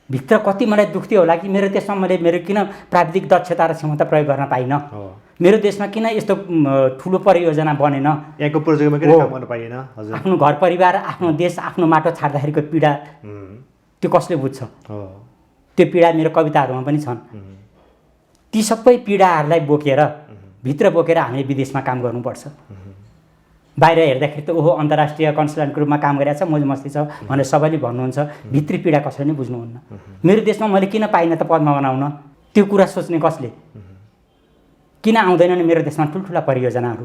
भित्र कति मलाई दुख्थ्यो होला कि मेरो देशमा मैले मेरो किन प्राविधिक दक्षता र क्षमता प्रयोग गर्न पाइनँ, मेरो देशमा किन यस्तो ठुलो परियोजना बनेन, यहाँको प्रोजेक्टमा किन काम गर्न पाइएन। आफ्नो घर परिवार, आफ्नो देश, आफ्नो माटो छाड्दाखेरिको पीडा त्यो कसले बुझ्छ? त्यो पीडा मेरो कविताहरूमा पनि छन्। ती सबै पीडाहरूलाई भित्र बोकेर हामीले विदेशमा काम गर्नुपर्छ। बाहिर हेर्दाखेरि त ओहो अन्तर्राष्ट्रिय कन्सल्टेन्टको रूपमा काम गरिरहेको छ, मौज मस्ती छ भनेर सबैले भन्नुहुन्छ, भित्री पीडा कसैले नै बुझ्नुहुन्न। मेरो देशमा मैले किन पाइनँ त पद्मा बनाउन, त्यो कुरा सोच्ने कसले? किन आउँदैनन् मेरो देशमा ठुल्ठुला परियोजनाहरू?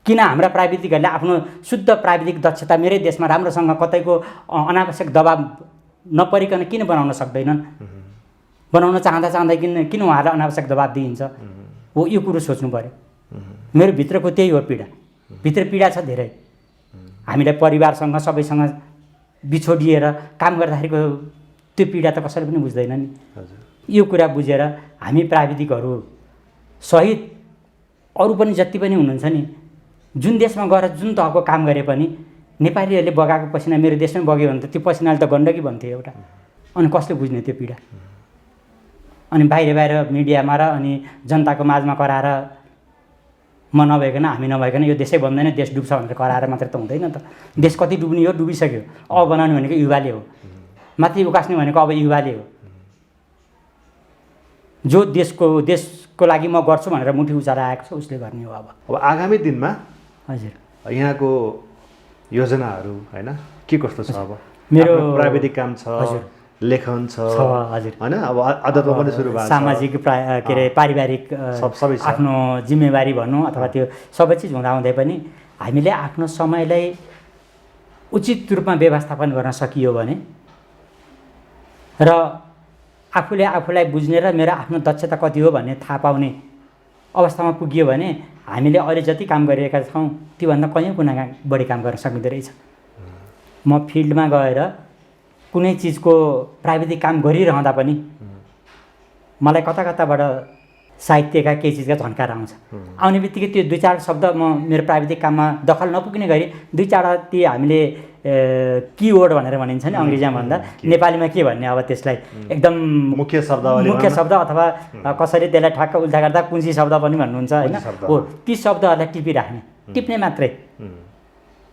किन हाम्रा प्राविधिकहरूले आफ्नो शुद्ध प्राविधिक दक्षता मेरै देशमा राम्रोसँग कतैको अनावश्यक दबाब नपरिकन किन बनाउन सक्दैनन्? बनाउन चाहँदा किन उहाँहरूलाई अनावश्यक दबाब दिइन्छ? हो, यो कुरो सोच्नु पऱ्यो। मेरो भित्रको त्यही हो पीडा। भित्र पीडा छ धेरै। हामीलाई परिवारसँग सबैसँग बिछोडिएर काम गर्दाखेरिको त्यो पीडा त कसैले पनि बुझ्दैन नि। यो कुरा बुझेर हामी प्राविधिकहरू सहित अरू पनि जति पनि हुनुहुन्छ नि, जुन देशमा गएर जुन तहको काम गरे पनि नेपालीहरूले बगाएको पसिना मेरो देशमै बग्यो भने त त्यो पसिनाले त गण्डकी भन्थ्यो एउटा। अनि कसले बुझ्ने त्यो पीडा? अनि बाहिर मिडियामा र अनि जनताको माझमा कराएर म नभइकन हामी नभइकन यो देशै बन्दैन, देश डुब्छ भनेर कराएर मात्रै त हुँदैन त। देश कति डुब्ने हो, डुबिसक्यो। अब बनाउने भनेको युवाले हो, माथि उकास्ने भनेको अब युवाले हो। जो देशको को लागि म गर्छु भनेर मुठी उचालेर आएको छ उसले गर्ने हो। अब आगामी दिनमा हजुर यहाँको योजनाहरू होइन के कस्तो छ? अब मेरो आफ्नो प्राविधिक काम छ, हजुर लेखन छ हजुर होइन, अब आदतमा पनि सुरु भएको छ, सामाजिक के अरे पारिवारिक सबै छ। आफ्नो जिम्मेवारी भनौँ अथवा त्यो सबै चिज हुँदाहुँदै पनि हामीले आफ्नो समयलाई उचित रूपमा व्यवस्थापन गर्न सकियो भने र आफूले आफूलाई बुझ्ने र मेरो आफ्नो दक्षता कति हो भन्ने थाहा पाउने अवस्थामा पुगियो भने हामीले अहिले जति काम गरिरहेका छौँ त्योभन्दा कयौँ गुणा बढी काम गर्न सकिँदो रहेछ। म फिल्डमा गएर कुनै चिजको प्राविधिक काम गरिरहँदा पनि मलाई कता कताबाट साहित्यका केही चिजका झन्कार आउँछ। आउने बित्तिकै त्यो 2-4 शब्द म मेरो प्राविधिक काममा दखल नपुग्ने गरी 2-4 ती हामीले किवर्ड भनेर भनिन्छ नि अङ्ग्रेजीमा भन्दा, नेपालीमा के भन्ने अब त्यसलाई एकदम मुख्य शब्द अथवा कसरी त्यसलाई ठ्याक्क उल्टा गर्दा कुञ्जी शब्द पनि भन्नुहुन्छ होइन, हो ती शब्दहरूलाई टिपिराख्ने, टिप्ने मात्रै,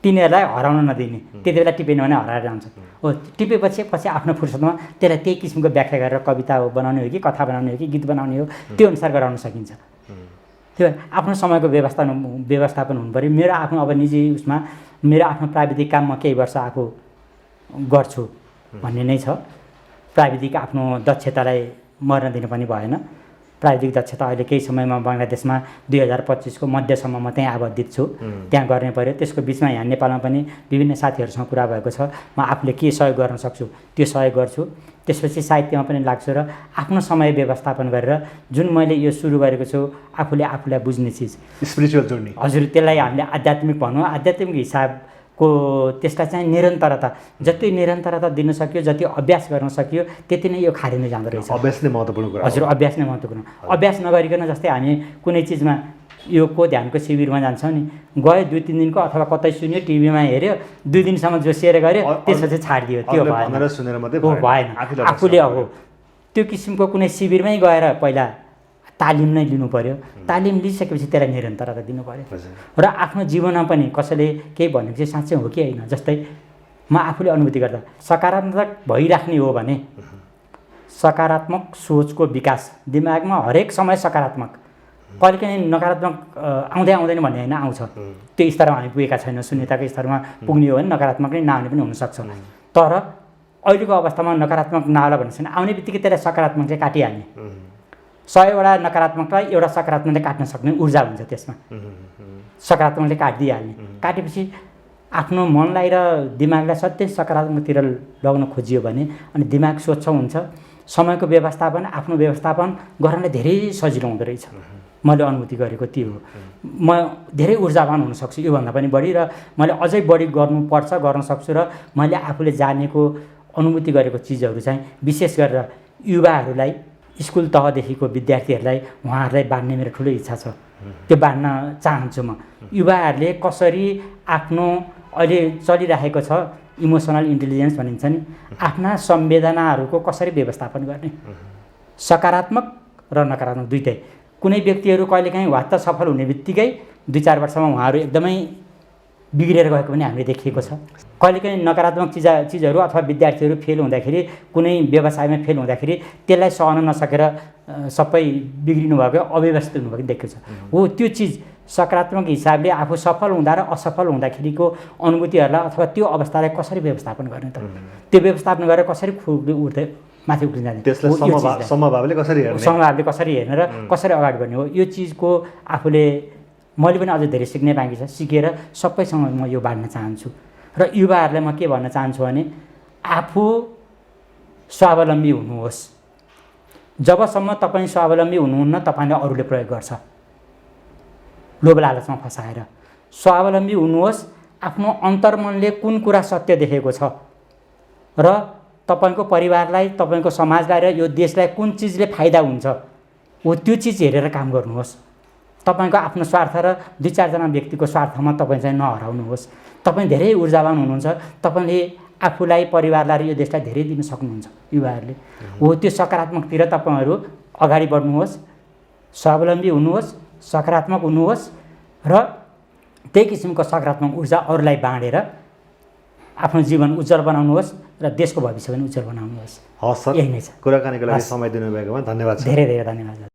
तिनीहरूलाई हराउन नदिने। त्यति बेला टिपेन भने हराएर जान्छ। हो टिपेपछि आफ्नो फुर्सदमा त्यसलाई त्यही किसिमको व्याख्या गरेर कविता हो बनाउने हो कि कथा बनाउने हो कि गीत बनाउने हो त्यो अनुसार गराउन सकिन्छ। त्यो आफ्नो समयको व्यवस्थापन हुनु पऱ्यो। मेरो आफ्नो अब निजी उसमा मेरो आफ्नो प्राविधिक काम म केही वर्ष आफू गर्छु भन्ने नै छ। प्राविधिक आफ्नो दक्षतालाई मर्न दिनु पनि भएन। प्राविधिक दक्षता अहिले केही समयमा बङ्गलादेशमा 2025 को मध्यसम्म म त्यहीँ आबद्धित छु, त्यहाँ गर्ने पऱ्यो। त्यसको बिचमा यहाँ नेपालमा पनि विभिन्न साथीहरूसँग कुरा भएको छ, म आफूले के सहयोग गर्न सक्छु त्यो सहयोग गर्छु। त्यसपछि साहित्यमा पनि लाग्छु र आफ्नो समय व्यवस्थापन गरेर जुन मैले यो सुरु गरेको छु आफूले आफूलाई बुझ्ने चिज स्पिरिचुअल जर्नी, हजुर त्यसलाई हामीले आध्यात्मिक भनौँ, आध्यात्मिक हिसाबको त्यसलाई चाहिँ निरन्तरता, जति निरन्तरता दिन सक्यो, जति अभ्यास गर्न सक्यो त्यति नै यो खारिँदै जाँदो रहेछ। अभ्यास नै महत्त्वपूर्ण कुरा। हजुर अभ्यास नै महत्त्वपूर्ण। अभ्यास नगरिकन जस्तै हामी कुनै चिजमा यो को ध्यानको शिविरमा जान्छौँ नि, गयो 2-3 दिनको अथवा कतै सुन्यो टिभीमा हेऱ्यो 2 दिनसम्म जोसिएर गऱ्यो त्यसपछि छाडिदियो, त्यो भएन। आफूले अब त्यो किसिमको कुनै शिविरमै गएर पहिला तालिम नै लिनु पऱ्यो। तालिम लिइसकेपछि त्यसलाई निरन्तरता दिनु पऱ्यो। र आफ्नो जीवनमा पनि कसैले केही भनेको चाहिँ साँच्चै हो कि होइन, जस्तै म आफूले अनुभूति गर्दा सकारात्मक भइराख्ने हो भने सकारात्मक सोचको विकास दिमागमा हरेक समय सकारात्मक, कहिलेकाहीँ नकारात्मक आउँदैन भन्ने होइन, आउँछ। त्यो स्तरमा हामी पुगेका छैनौँ, शून्यताको स्तरमा पुग्ने हो भने नकारात्मक नै नआउने पनि हुनसक्छ। तर अहिलेको अवस्थामा नकारात्मक नआला भन्ने छैन, आउने बित्तिकै त्यसलाई सकारात्मक चाहिँ काटिहाल्ने। 100वटा नकारात्मकलाई एउटा सकारात्मकले काट्न सक्ने ऊर्जा हुन्छ त्यसमा, सकारात्मकले काटिदिइहाल्ने। काटेपछि आफ्नो मनलाई र दिमागलाई सधैँ सकारात्मकतिर लगाउन खोजियो भने अनि दिमाग स्वच्छ हुन्छ। समयको व्यवस्थापन, आफ्नो व्यवस्थापन गर्नलाई धेरै सजिलो हुँदो रहेछ। मैले अनुभूति गरेको त्यो हो। म धेरै ऊर्जावान हुनसक्छु योभन्दा पनि बढी, र मैले अझै बढी गर्नुपर्छ, गर्न सक्छु। र मैले आफूले जानेको अनुभूति गरेको चिजहरू चाहिँ विशेष गरेर युवाहरूलाई, स्कुल तहदेखिको विद्यार्थीहरूलाई उहाँहरूलाई बाँड्ने मेरो ठुलो इच्छा छ। त्यो बाँड्न चाहन्छु म। युवाहरूले कसरी आफ्नो अहिले चलिरहेको छ इमोसनल इन्टेलिजेन्स भनिन्छ नि, आफ्ना संवेदनाहरूको कसरी व्यवस्थापन गर्ने, सकारात्मक र नकारात्मक दुइटै। कुनै व्यक्तिहरू कहिलेकाहीँ वात्त सफल हुने बित्तिकै 2-4 वर्षमा उहाँहरू एकदमै बिग्रेर गएको पनि हामीले देखिएको छ। कहिलेकाहीँ नकारात्मक चिजहरू अथवा विद्यार्थीहरू फेल हुँदाखेरि, कुनै व्यवसायमा फेल हुँदाखेरि त्यसलाई सहन नसकेर सबै बिग्रिनु भएको, अव्यवस्थित हुनुभएको देखेको छ। हो त्यो चिज सकारात्मक हिसाबले आफू सफल हुँदा र असफल हुँदाखेरिको अनुभूतिहरूलाई अथवा त्यो अवस्थालाई कसरी व्यवस्थापन गर्ने त, त्यो व्यवस्थापन गरेर कसरी उठ्दै माथि उक्लिन जाने, समभावले कसरी हेर्ने र कसरी अगाडि बढ्ने हो। यो चिजको आफूले मैले पनि अझै धेरै सिक्नै बाँकी छ। सिकेर सबैसँग म यो बाँड्न चाहन्छु। र युवाहरूलाई म के भन्न चाहन्छु भने आफू स्वावलम्बी हुनुहोस्। जबसम्म तपाईँ स्वावलम्बी हुनुहुन्न तपाईँले अरूले प्रयोग गर्छ लोभ लालचमा फसाएर। स्वावलम्बी हुनुहोस्। आफ्नो अन्तर्मनले कुन कुरा सत्य देखेको छ र तपाईँको परिवारलाई, तपाईँको समाजलाई र यो देशलाई कुन चिजले फाइदा हुन्छ हो त्यो चिज हेरेर काम गर्नुहोस्। तपाईँको आफ्नो स्वार्थ र 2-4 जना व्यक्तिको स्वार्थमा तपाईँ चाहिँ नहराउनुहोस्। तपाईँ धेरै ऊर्जावान हुनुहुन्छ। तपाईँले आफूलाई, परिवारलाई र यो देशलाई धेरै दिन सक्नुहुन्छ युवाहरूले। हो त्यो सकारात्मकतिर तपाईँहरू अगाडि बढ्नुहोस्, स्वावलम्बी हुनुहोस्, सकारात्मक हुनुहोस् र त्यही किसिमको सकारात्मक ऊर्जा अरूलाई बाँडेर आफ्नो जीवन उज्जवल बनाउनुहोस् र देशको भविष्य पनि उज्जवल बनाउनुहोस्। हस् सर, यही नै छ। कुराकानीको लागि समय दिनुभएकोमा धन्यवाद। धेरै धेरै धन्यवाद।